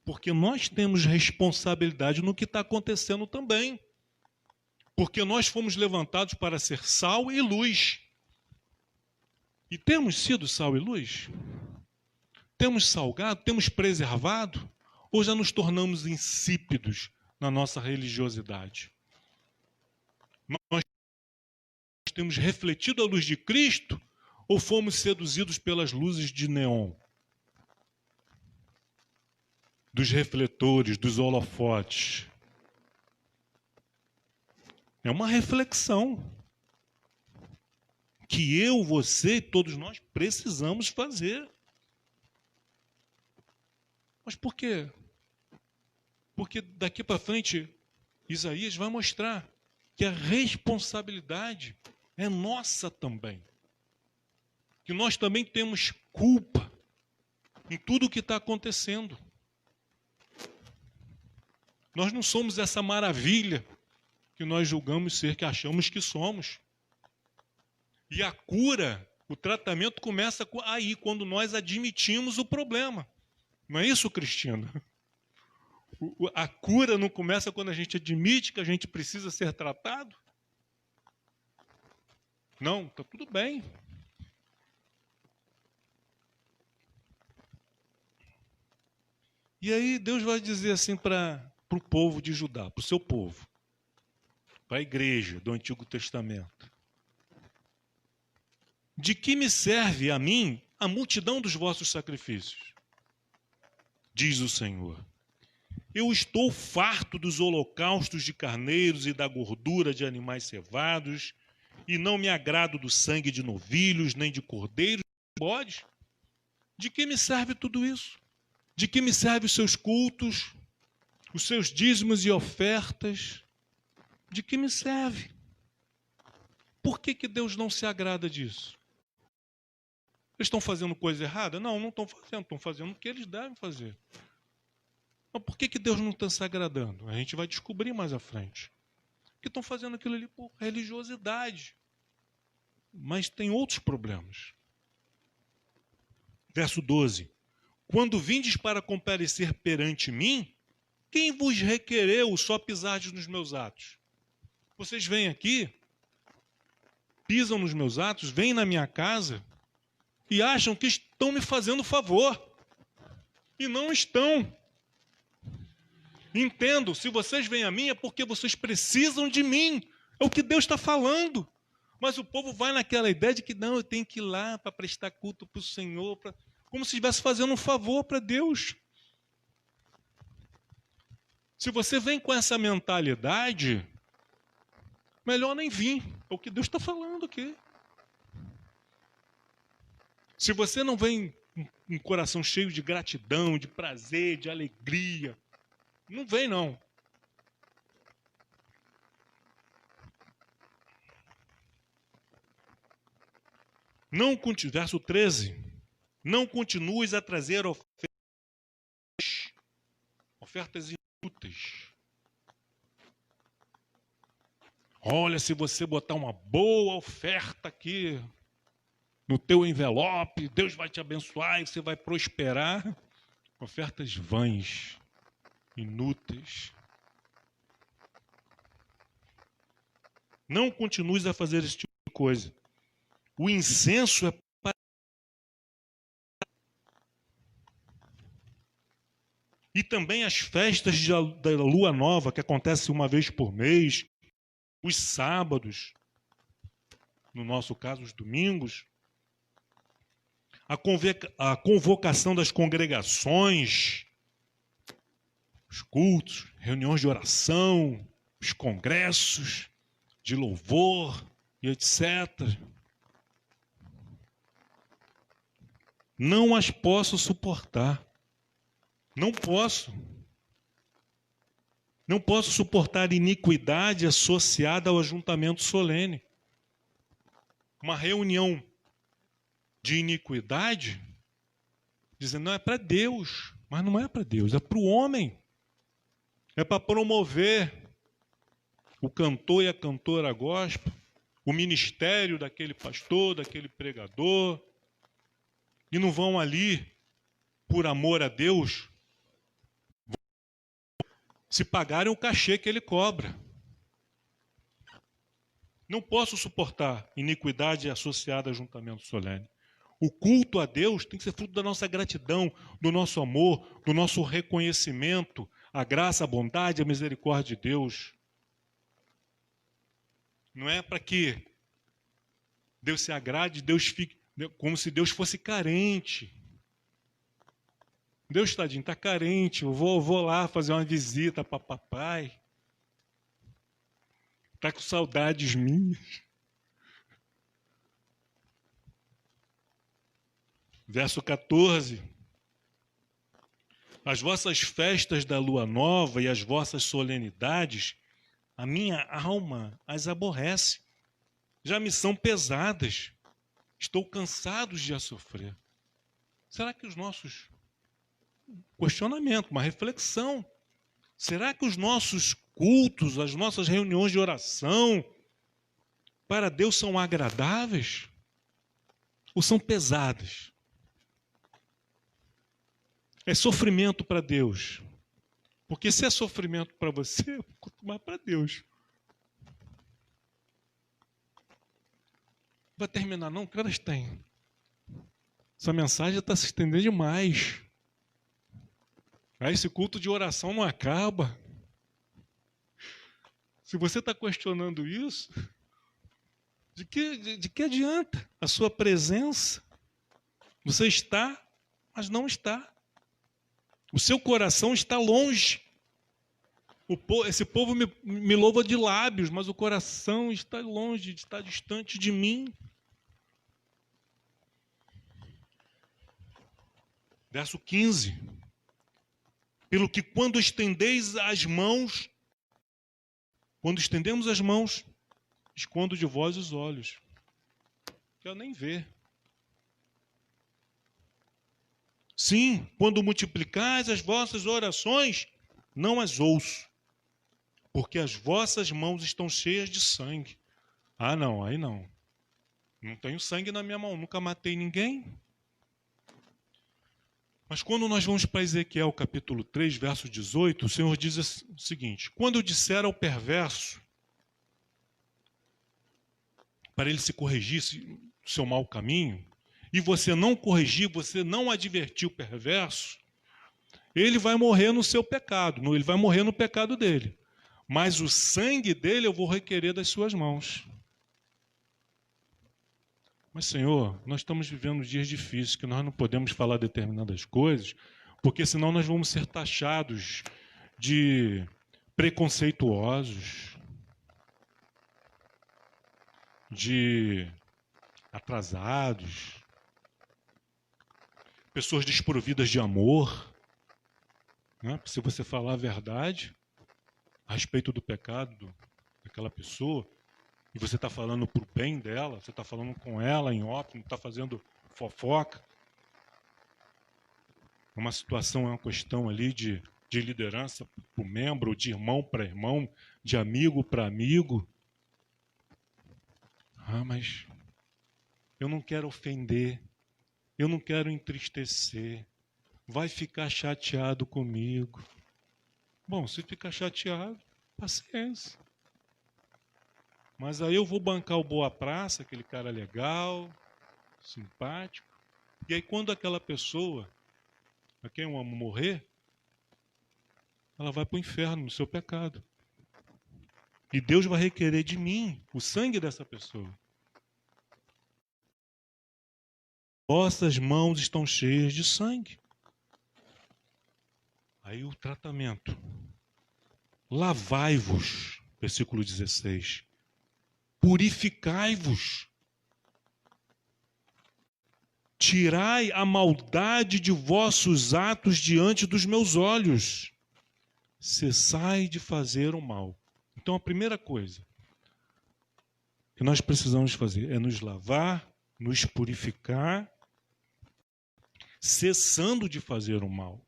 Porque nós temos responsabilidade no que está acontecendo também. Porque nós fomos levantados para ser sal e luz. E temos sido sal e luz? Temos salgado? Temos preservado? Ou já nos tornamos insípidos na nossa religiosidade? Nós temos refletido a luz de Cristo ou fomos seduzidos pelas luzes de neon? Dos refletores, dos holofotes? É uma reflexão que eu, você e todos nós precisamos fazer. Mas por quê? Porque daqui para frente, Isaías vai mostrar que a responsabilidade é nossa também. Que nós também temos culpa em tudo o que está acontecendo. Nós não somos essa maravilha que nós julgamos ser, que achamos que somos. E a cura, o tratamento começa aí, quando nós admitimos o problema. Não é isso, Cristina? A cura não começa quando a gente admite que a gente precisa ser tratado? Não, está tudo bem. E aí Deus vai dizer assim para o povo de Judá, para o seu povo, para a igreja do Antigo Testamento. De que me serve a mim a multidão dos vossos sacrifícios? Diz o Senhor. Eu estou farto dos holocaustos de carneiros e da gordura de animais cevados, e não me agrado do sangue de novilhos, nem de cordeiros, nem de bodes. De que me serve tudo isso? De que me servem os seus cultos, os seus dízimos e ofertas? De que me serve? Por que Deus não se agrada disso? Eles estão fazendo coisa errada? Não, não estão fazendo. Estão fazendo o que eles devem fazer. Mas por que Deus não está se agradando? A gente vai descobrir mais à frente. Porque estão fazendo aquilo ali por religiosidade. Mas tem outros problemas. Verso 12. Quando vindes para comparecer perante mim, quem vos requereu só pisardes nos meus atos? Vocês vêm aqui, pisam nos meus atos, vêm na minha casa e acham que estão me fazendo favor. E não estão. Entendo, se vocês vêm a mim é porque vocês precisam de mim. É o que Deus está falando. Mas o povo vai naquela ideia de que não, eu tenho que ir lá para prestar culto para o Senhor, como se estivesse fazendo um favor para Deus. Se você vem com essa mentalidade, melhor nem vir. É o que Deus está falando aqui. Se você não vem com um coração cheio de gratidão, de prazer, de alegria, não vem não. Verso 13. Não continues a trazer ofertas inúteis. Olha, se você botar uma boa oferta aqui no teu envelope, Deus vai te abençoar e você vai prosperar. Ofertas vãs, inúteis. Não continues a fazer esse tipo de coisa. O incenso é para... E também as festas da lua nova, que acontecem uma vez por mês, os sábados, no nosso caso, os domingos, a convocação das congregações, os cultos, reuniões de oração, os congressos de louvor e etc. Não as posso suportar. Não posso. Não posso suportar iniquidade associada ao ajuntamento solene. Uma reunião de iniquidade, dizendo, não, é para Deus. Mas não é para Deus, é para o homem. É para promover o cantor e a cantora gospel, o ministério daquele pastor, daquele pregador, e não vão ali por amor a Deus, se pagarem o cachê que ele cobra. Não posso suportar iniquidade associada a ajuntamento solene. O culto a Deus tem que ser fruto da nossa gratidão, do nosso amor, do nosso reconhecimento, a graça, a bondade, a misericórdia de Deus. Não é para que Deus se agrade, Deus fique como se Deus fosse carente. Deus, tadinho, está carente, eu vou lá fazer uma visita para papai. Está com saudades minhas. Verso 14. As vossas festas da lua nova e as vossas solenidades, a minha alma as aborrece. Já me são pesadas. Estou cansado de as sofrer. Será que os nossos... Questionamento, uma reflexão. Será que os nossos cultos, as nossas reuniões de oração, para Deus são agradáveis? Ou são pesadas? É sofrimento para Deus. Porque se é sofrimento para você, quanto mais para Deus. Vai terminar não? Que horas tem? Essa mensagem está se estendendo demais. Aí esse culto de oração não acaba. Se você está questionando isso, de que adianta a sua presença? Você está, mas não está. O seu coração está longe. Esse povo me louva de lábios, mas o coração está longe, está distante de mim. Verso 15. Pelo que quando estendemos as mãos, escondo de vós os olhos. Quero nem ver. Sim, quando multiplicais as vossas orações, não as ouço, porque as vossas mãos estão cheias de sangue. Ah, não, aí não. Não tenho sangue na minha mão, nunca matei ninguém. Mas quando nós vamos para Ezequiel capítulo 3, verso 18, o Senhor diz o seguinte: quando eu disser ao perverso, para ele se corrigir do seu mau caminho, e você não corrigir, você não advertir o perverso, ele vai morrer no seu pecado, ele vai morrer no pecado dele. Mas o sangue dele eu vou requerer das suas mãos. Mas, Senhor, nós estamos vivendo dias difíceis, que nós não podemos falar determinadas coisas, porque senão nós vamos ser taxados de preconceituosos, de atrasados, pessoas desprovidas de amor. Né? Se você falar a verdade a respeito do pecado daquela pessoa, e você está falando para o bem dela, você está falando com ela em off, não está fazendo fofoca. Uma situação, é uma questão ali de liderança para o membro, de irmão para irmão, de amigo para amigo. Ah, mas eu não quero ofender, eu não quero entristecer, vai ficar chateado comigo. Bom, se ficar chateado, paciência. Mas aí eu vou bancar o Boa Praça, aquele cara legal, simpático. E aí quando aquela pessoa, a quem eu amo, morrer, ela vai para o inferno, no seu pecado. E Deus vai requerer de mim o sangue dessa pessoa. Vossas mãos estão cheias de sangue. Aí o tratamento. Lavai-vos, versículo 16. Purificai-vos. Tirai a maldade de vossos atos diante dos meus olhos. Cessai de fazer o mal. Então a primeira coisa que nós precisamos fazer é nos lavar, nos purificar, cessando de fazer o mal.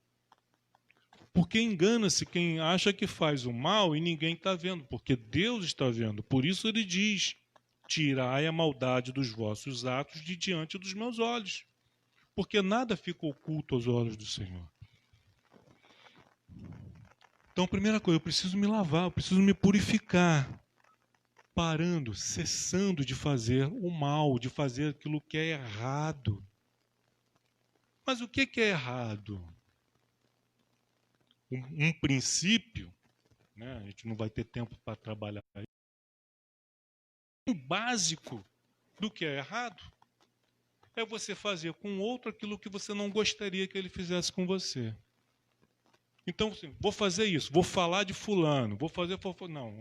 Porque engana-se quem acha que faz o mal e ninguém está vendo, porque Deus está vendo. Por isso ele diz, tirai a maldade dos vossos atos de diante dos meus olhos, porque nada fica oculto aos olhos do Senhor. Então, a primeira coisa, eu preciso me lavar, eu preciso me purificar, parando, cessando de fazer o mal, de fazer aquilo que é errado. Mas o que é errado? Um princípio, né? A gente não vai ter tempo para trabalhar aí. Um básico do que é errado é você fazer com o outro aquilo que você não gostaria que ele fizesse com você. Então, assim, vou fazer isso, vou falar de fulano, vou fazer fofoca. Não.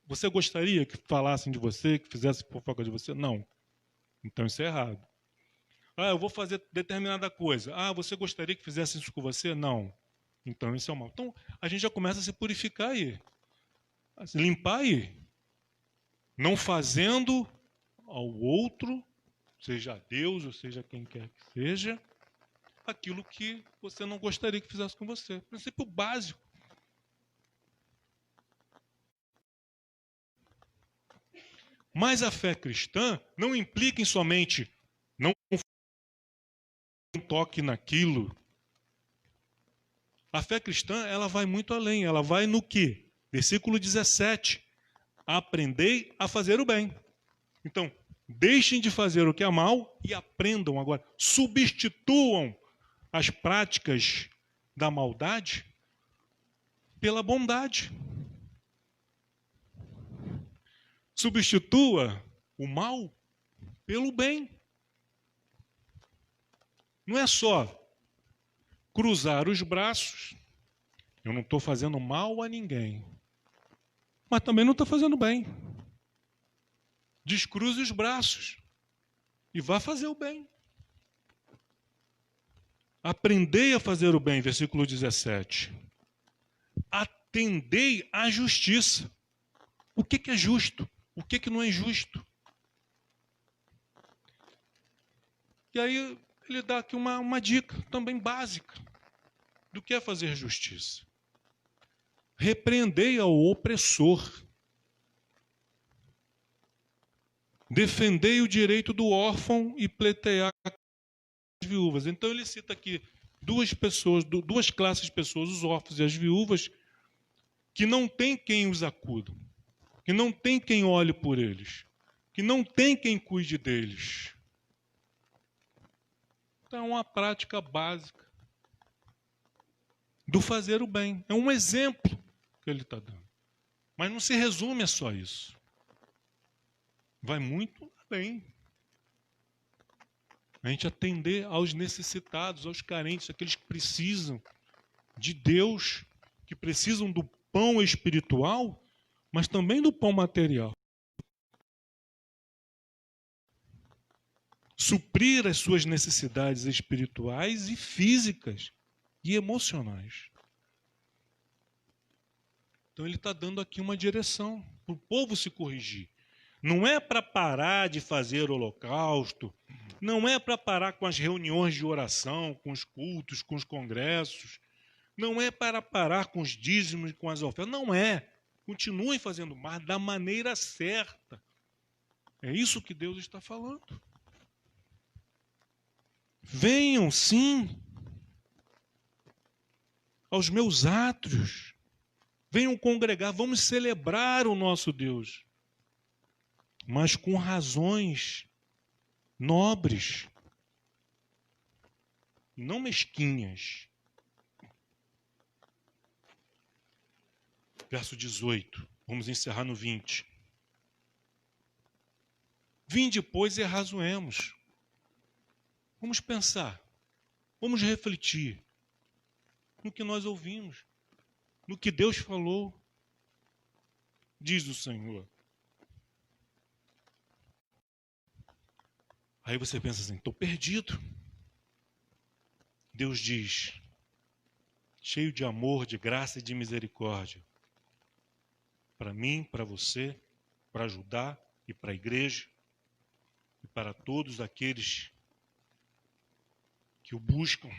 Você gostaria que falassem de você, que fizessem fofoca de você? Não. Então isso é errado. Ah, eu vou fazer determinada coisa. Ah, você gostaria que fizessem isso com você? Não. Então isso é o mal. Então a gente já começa a se purificar aí. A se limpar aí. Não fazendo ao outro, seja Deus ou seja quem quer que seja, aquilo que você não gostaria que fizesse com você. Princípio básico. Mas a fé cristã não implica em somente não toque naquilo. A fé cristã, ela vai muito além. Ela vai no quê? Versículo 17. Aprendei a fazer o bem. Então, deixem de fazer o que é mal e aprendam agora. Substituam as práticas da maldade pela bondade. Substitua o mal pelo bem. Não é só cruzar os braços. Eu não estou fazendo mal a ninguém. Mas também não estou fazendo bem. Descruze os braços e vá fazer o bem. Aprendei a fazer o bem, versículo 17. Atendei à justiça. O que é justo? O que não é justo? E aí ele dá aqui uma dica também básica do que é fazer justiça. Repreendei ao opressor. Defendei o direito do órfão e pleitear as viúvas. Então ele cita aqui duas classes de pessoas, os órfãos e as viúvas, que não tem quem os acuda, que não tem quem olhe por eles, que não tem quem cuide deles. Então é uma prática básica do fazer o bem. É um exemplo que ele está dando. Mas não se resume a só isso. Vai muito além. A gente atender aos necessitados, aos carentes, aqueles que precisam de Deus, que precisam do pão espiritual, mas também do pão material. Suprir as suas necessidades espirituais e físicas e emocionais. Então ele está dando aqui uma direção para o povo se corrigir. Não é para parar de fazer holocausto, não é para parar com as reuniões de oração, com os cultos, com os congressos, não é para parar com os dízimos e com as ofertas, não é. Continuem fazendo, mas da maneira certa. É isso que Deus está falando. Venham, sim, aos meus átrios. Venham congregar, vamos celebrar o nosso Deus. Mas com razões nobres, não mesquinhas. Verso 18, vamos encerrar no 20. Vinde, pois, e arrazoemos. Vamos pensar, vamos refletir no que nós ouvimos, no que Deus falou, diz o Senhor. Aí você pensa assim, estou perdido. Deus diz, cheio de amor, de graça e de misericórdia, para mim, para você, para ajudar e para a igreja, e para todos aqueles que o buscam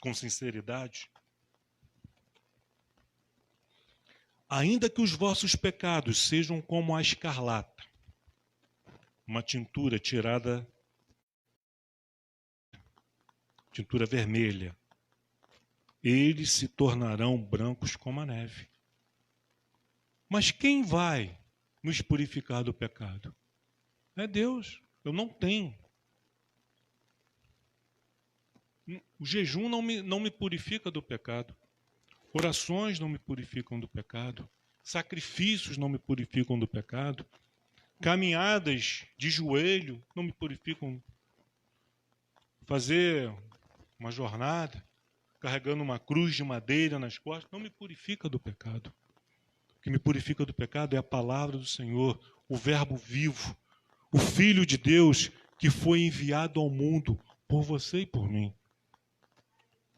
com sinceridade. Ainda que os vossos pecados sejam como a escarlata, uma tintura tirada, tintura vermelha. Eles se tornarão brancos como a neve. Mas quem vai nos purificar do pecado? É Deus. Eu não tenho. O jejum não me purifica do pecado. Orações não me purificam do pecado. Sacrifícios não me purificam do pecado. Caminhadas de joelho não me purificam. Fazer uma jornada carregando uma cruz de madeira nas costas não me purifica do pecado. O que me purifica do pecado é a palavra do Senhor, o Verbo vivo, o Filho de Deus que foi enviado ao mundo por você e por mim,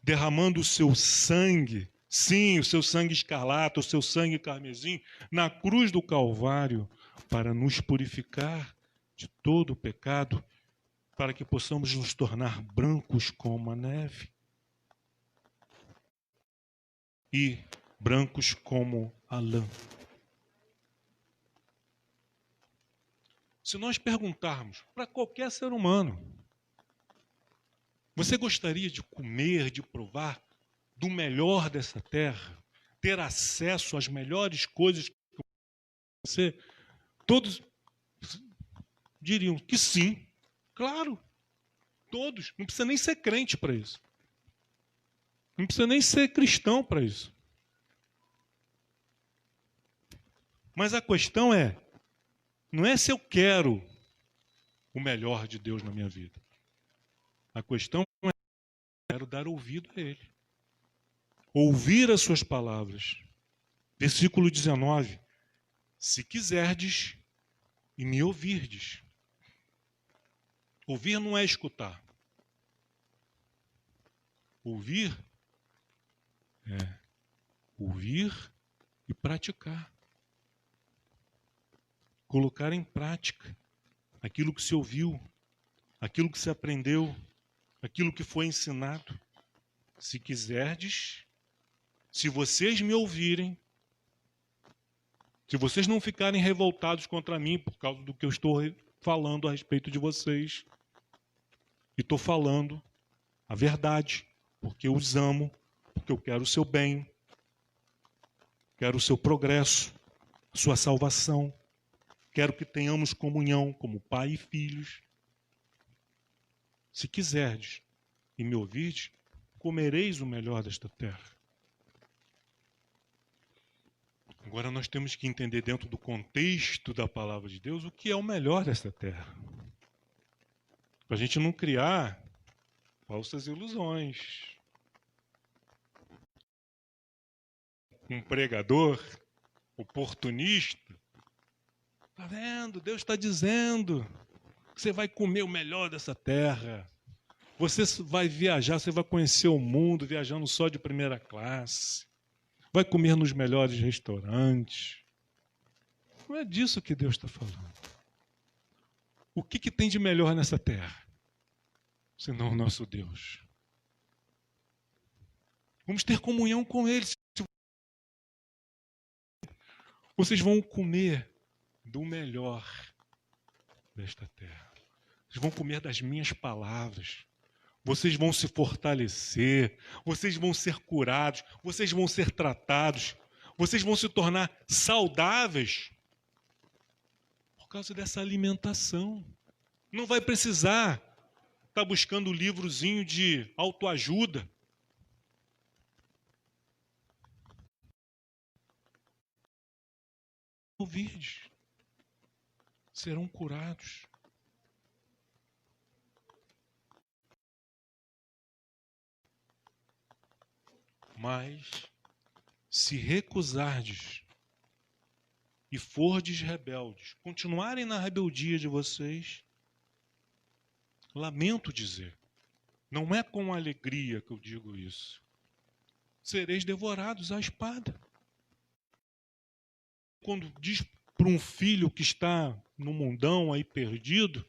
derramando o seu sangue, sim, o seu sangue escarlata, o seu sangue carmesim, na cruz do Calvário, para nos purificar de todo o pecado, para que possamos nos tornar brancos como a neve e brancos como a lã. Se nós perguntarmos para qualquer ser humano, você gostaria de comer, de provar do melhor dessa terra, ter acesso às melhores coisas que você, todos diriam que sim, claro, todos, não precisa nem ser crente para isso. Não precisa nem ser cristão para isso. Mas a questão não é se eu quero o melhor de Deus na minha vida. A questão é se eu quero dar ouvido a Ele. Ouvir as suas palavras. Versículo 19. Se quiserdes e me ouvirdes. Ouvir não é escutar. Ouvir é ouvir e praticar. Colocar em prática aquilo que se ouviu, aquilo que se aprendeu, aquilo que foi ensinado. Se quiserdes, se vocês me ouvirem, se vocês não ficarem revoltados contra mim por causa do que eu estou falando a respeito de vocês, e estou falando a verdade, porque eu os amo, porque eu quero o seu bem, quero o seu progresso, a sua salvação. Quero que tenhamos comunhão como pai e filhos. Se quiserdes e me ouvirdes, comereis o melhor desta terra. Agora nós temos que entender dentro do contexto da palavra de Deus o que é o melhor desta terra. Para a gente não criar falsas ilusões. Um pregador oportunista, está vendo? Deus está dizendo que você vai comer o melhor dessa terra. Você vai viajar, você vai conhecer o mundo viajando só de primeira classe. Vai comer nos melhores restaurantes. Não é disso que Deus está falando. O que tem de melhor nessa terra? Senão o nosso Deus. Vamos ter comunhão com Ele. Vocês vão comer do melhor desta terra. Vocês vão comer das minhas palavras. Vocês vão se fortalecer. Vocês vão ser curados. Vocês vão ser tratados. Vocês vão se tornar saudáveis por causa dessa alimentação. Não vai precisar estar buscando um livrozinho de autoajuda. Ouvirdes, serão curados. Mas, se recusardes e fordes rebeldes, continuarem na rebeldia de vocês, lamento dizer, não é com alegria que eu digo isso, sereis devorados à espada. Quando diz para um filho que está no mundão aí perdido,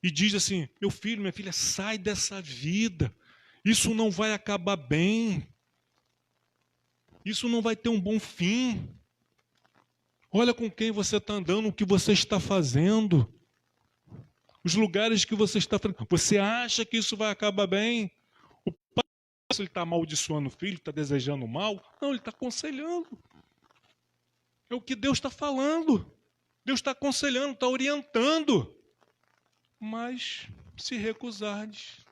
e diz assim, meu filho, minha filha, sai dessa vida, isso não vai acabar bem, isso não vai ter um bom fim, olha com quem você está andando, o que você está fazendo, os lugares que você está... Você acha que isso vai acabar bem? O pai, ele está amaldiçoando o filho, está desejando o mal? Não, ele está aconselhando. É o que Deus está falando. Deus está aconselhando, está orientando. Mas se recusardes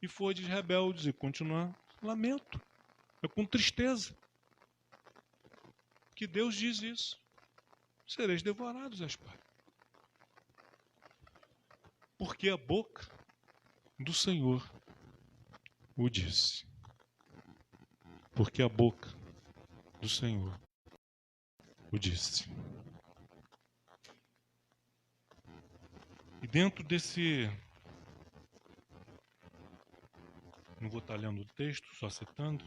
e fordes rebeldes e continuar, lamento. É com tristeza que Deus diz isso. Sereis devorados, espada. Porque a boca do Senhor o disse. Porque a boca do Senhor o disse. E dentro desse... Não vou estar lendo o texto, só citando.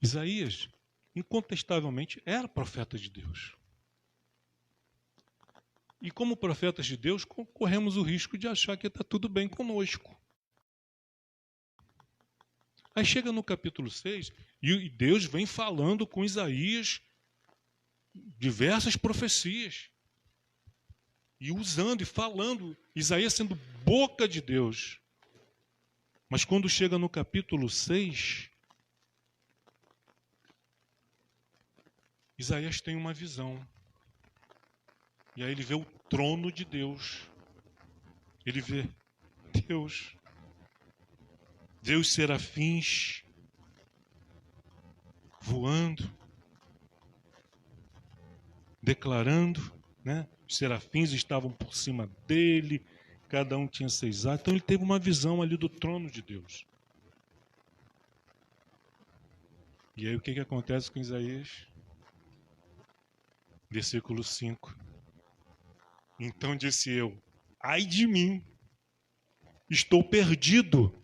Isaías, incontestavelmente, era profeta de Deus. E como profetas de Deus, corremos o risco de achar que está tudo bem conosco. Aí chega no capítulo 6, e Deus vem falando com Isaías diversas profecias. E usando e falando, Isaías sendo boca de Deus. Mas quando chega no capítulo 6, Isaías tem uma visão. E aí ele vê o trono de Deus. Ele vê Deus. Vê os serafins voando, declarando, né? Os serafins estavam por cima dele, cada um tinha 6 asas. Então ele teve uma visão ali do trono de Deus. E aí o que acontece com Isaías? Versículo 5. Então disse eu, ai de mim, estou perdido,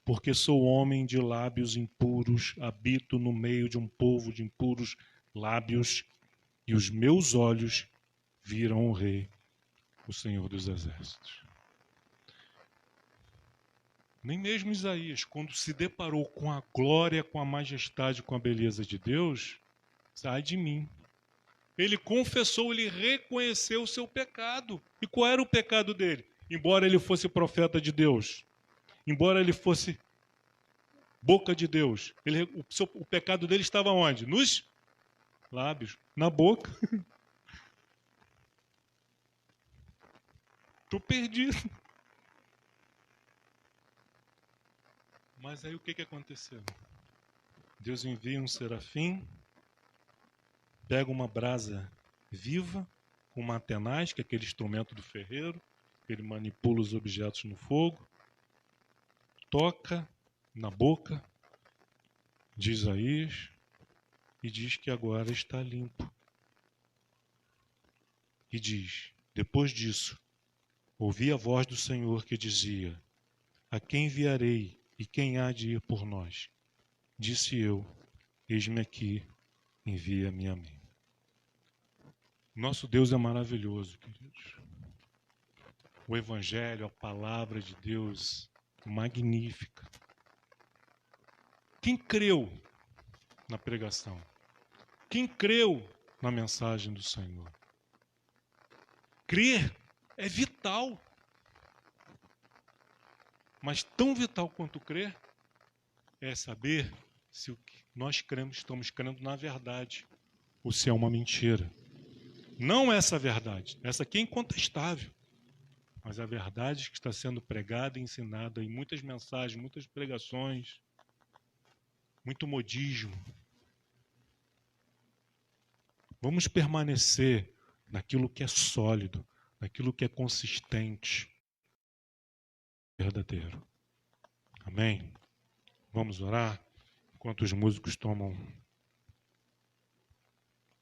porque sou homem de lábios impuros, habito no meio de um povo de impuros lábios, e os meus olhos viram o Rei, o Senhor dos Exércitos. Nem mesmo Isaías, quando se deparou com a glória, com a majestade, com a beleza de Deus, ai de mim. Ele confessou, ele reconheceu o seu pecado. E qual era o pecado dele? Embora ele fosse profeta de Deus, embora ele fosse boca de Deus, o pecado dele estava onde? Nos lábios, na boca. Estou perdido. Mas aí o que aconteceu? Deus envia um serafim, pega uma brasa viva, com uma tenaz, que é aquele instrumento do ferreiro, que ele manipula os objetos no fogo, toca na boca de Isaías e diz que agora está limpo. E diz, depois disso, ouvi a voz do Senhor que dizia, a quem enviarei e quem há de ir por nós? Disse eu, eis-me aqui, envia-me a mim. Nosso Deus é maravilhoso, queridos. O Evangelho, a palavra de Deus, magnífica. Quem creu na pregação? Quem creu na mensagem do Senhor? Crer é vital. Mas tão vital quanto crer é saber se o que nós cremos, estamos crendo na verdade, ou se é uma mentira. Não essa verdade, essa aqui é incontestável, mas a verdade que está sendo pregada e ensinada em muitas mensagens, muitas pregações, muito modismo. Vamos permanecer naquilo que é sólido, naquilo que é consistente, verdadeiro. Amém? Vamos orar enquanto os músicos tomam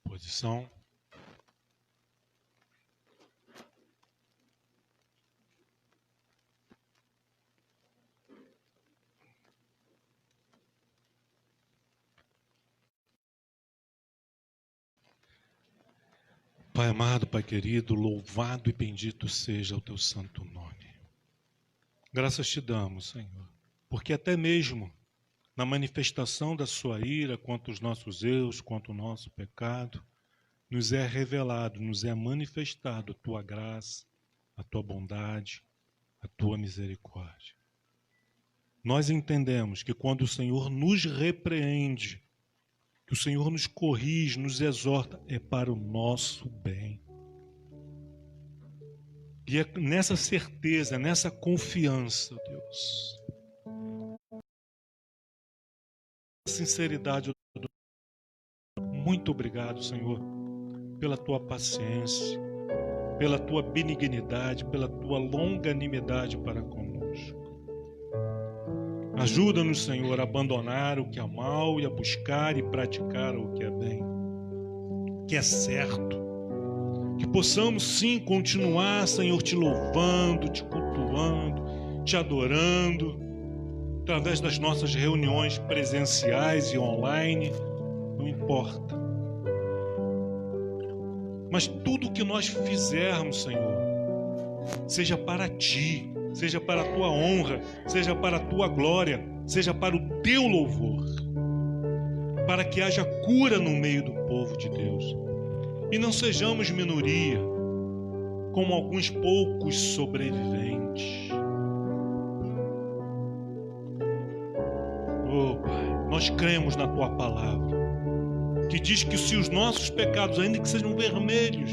posição. Pai amado, Pai querido, louvado e bendito seja o teu santo nome. Graças te damos, Senhor, porque até mesmo na manifestação da sua ira contra os nossos erros, contra o nosso pecado, nos é revelado, nos é manifestado a tua graça, a tua bondade, a tua misericórdia. Nós entendemos que quando o Senhor nos repreende, que o Senhor nos corrige, nos exorta, é para o nosso bem. E é nessa certeza, nessa confiança, Deus, sinceridade, muito obrigado, Senhor, pela tua paciência, pela tua benignidade, pela tua longanimidade para conosco. Ajuda-nos, Senhor, a abandonar o que é mal e a buscar e praticar o que é bem, que é certo. Que possamos sim continuar, Senhor, te louvando, te cultuando, te adorando, através das nossas reuniões presenciais e online, não importa. Mas tudo que nós fizermos, Senhor, seja para Ti, seja para a Tua honra, seja para a Tua glória, seja para o Teu louvor, para que haja cura no meio do povo de Deus. E não sejamos minoria, como alguns poucos sobreviventes. Oh, Pai, nós cremos na Tua palavra, que diz que se os nossos pecados, ainda que sejam vermelhos,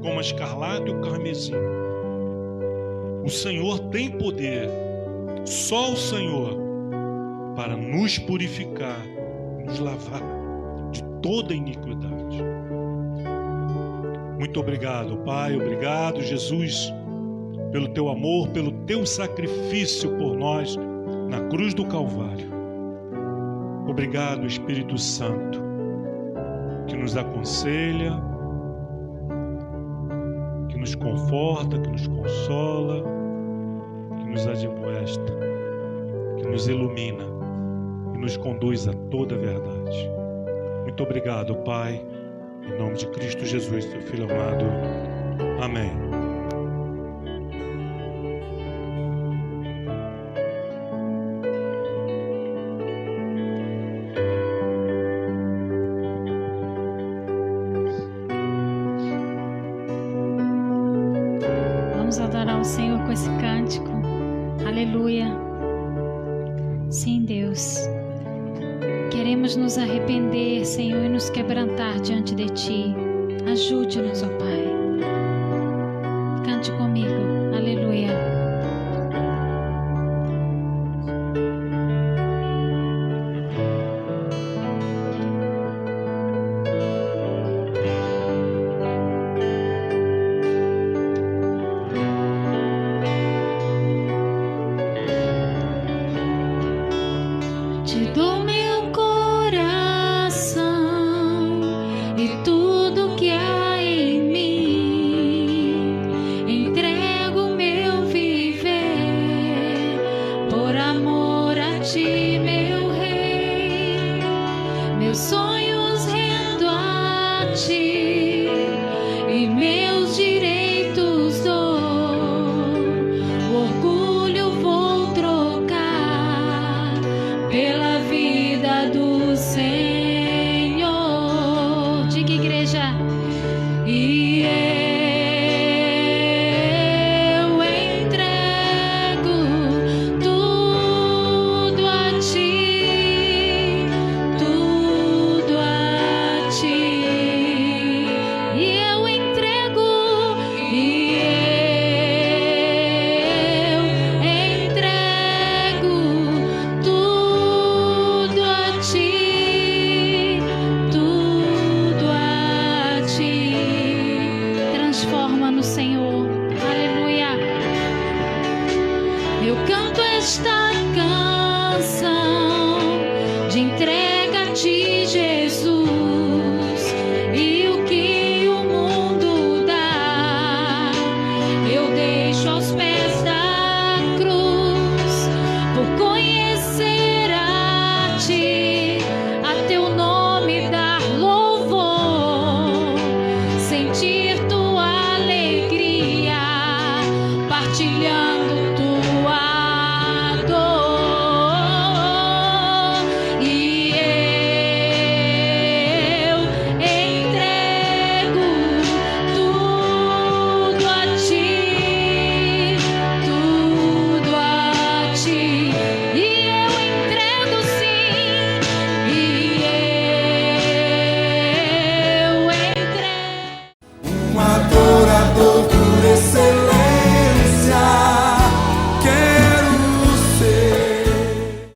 como a escarlate e o carmesim, o Senhor tem poder, só o Senhor, para nos purificar, nos lavar de toda iniquidade. Muito obrigado, Pai, obrigado, Jesus, pelo Teu amor, pelo Teu sacrifício por nós na cruz do Calvário. Obrigado, Espírito Santo, que nos aconselha, que nos conforta, que nos consola, que nos admoesta, que nos ilumina e nos conduz a toda a verdade. Muito obrigado, Pai, em nome de Cristo Jesus, Teu Filho amado. Amém.
Vamos adorar o Senhor com esse cântico. Aleluia. Sim, Deus. Queremos nos arrepender, Senhor, e nos quebrantar diante de Ti. Ajude-nos, ó Pai. Cante comigo. Aleluia. Te dou meu coração e tudo que há em mim. Entrego meu viver por amor a Ti, meu Rei. Meus sonhos rendo a Ti e meus direitos dou. O orgulho vou trocar pela vida do Senhor. Diga, igreja. E eu entrego tudo a Ti, tudo a Ti. E eu entrego, e eu entrego tudo a Ti, tudo a Ti. Transforma-nos, Senhor. Aleluia. Eu canto esta canção de entrega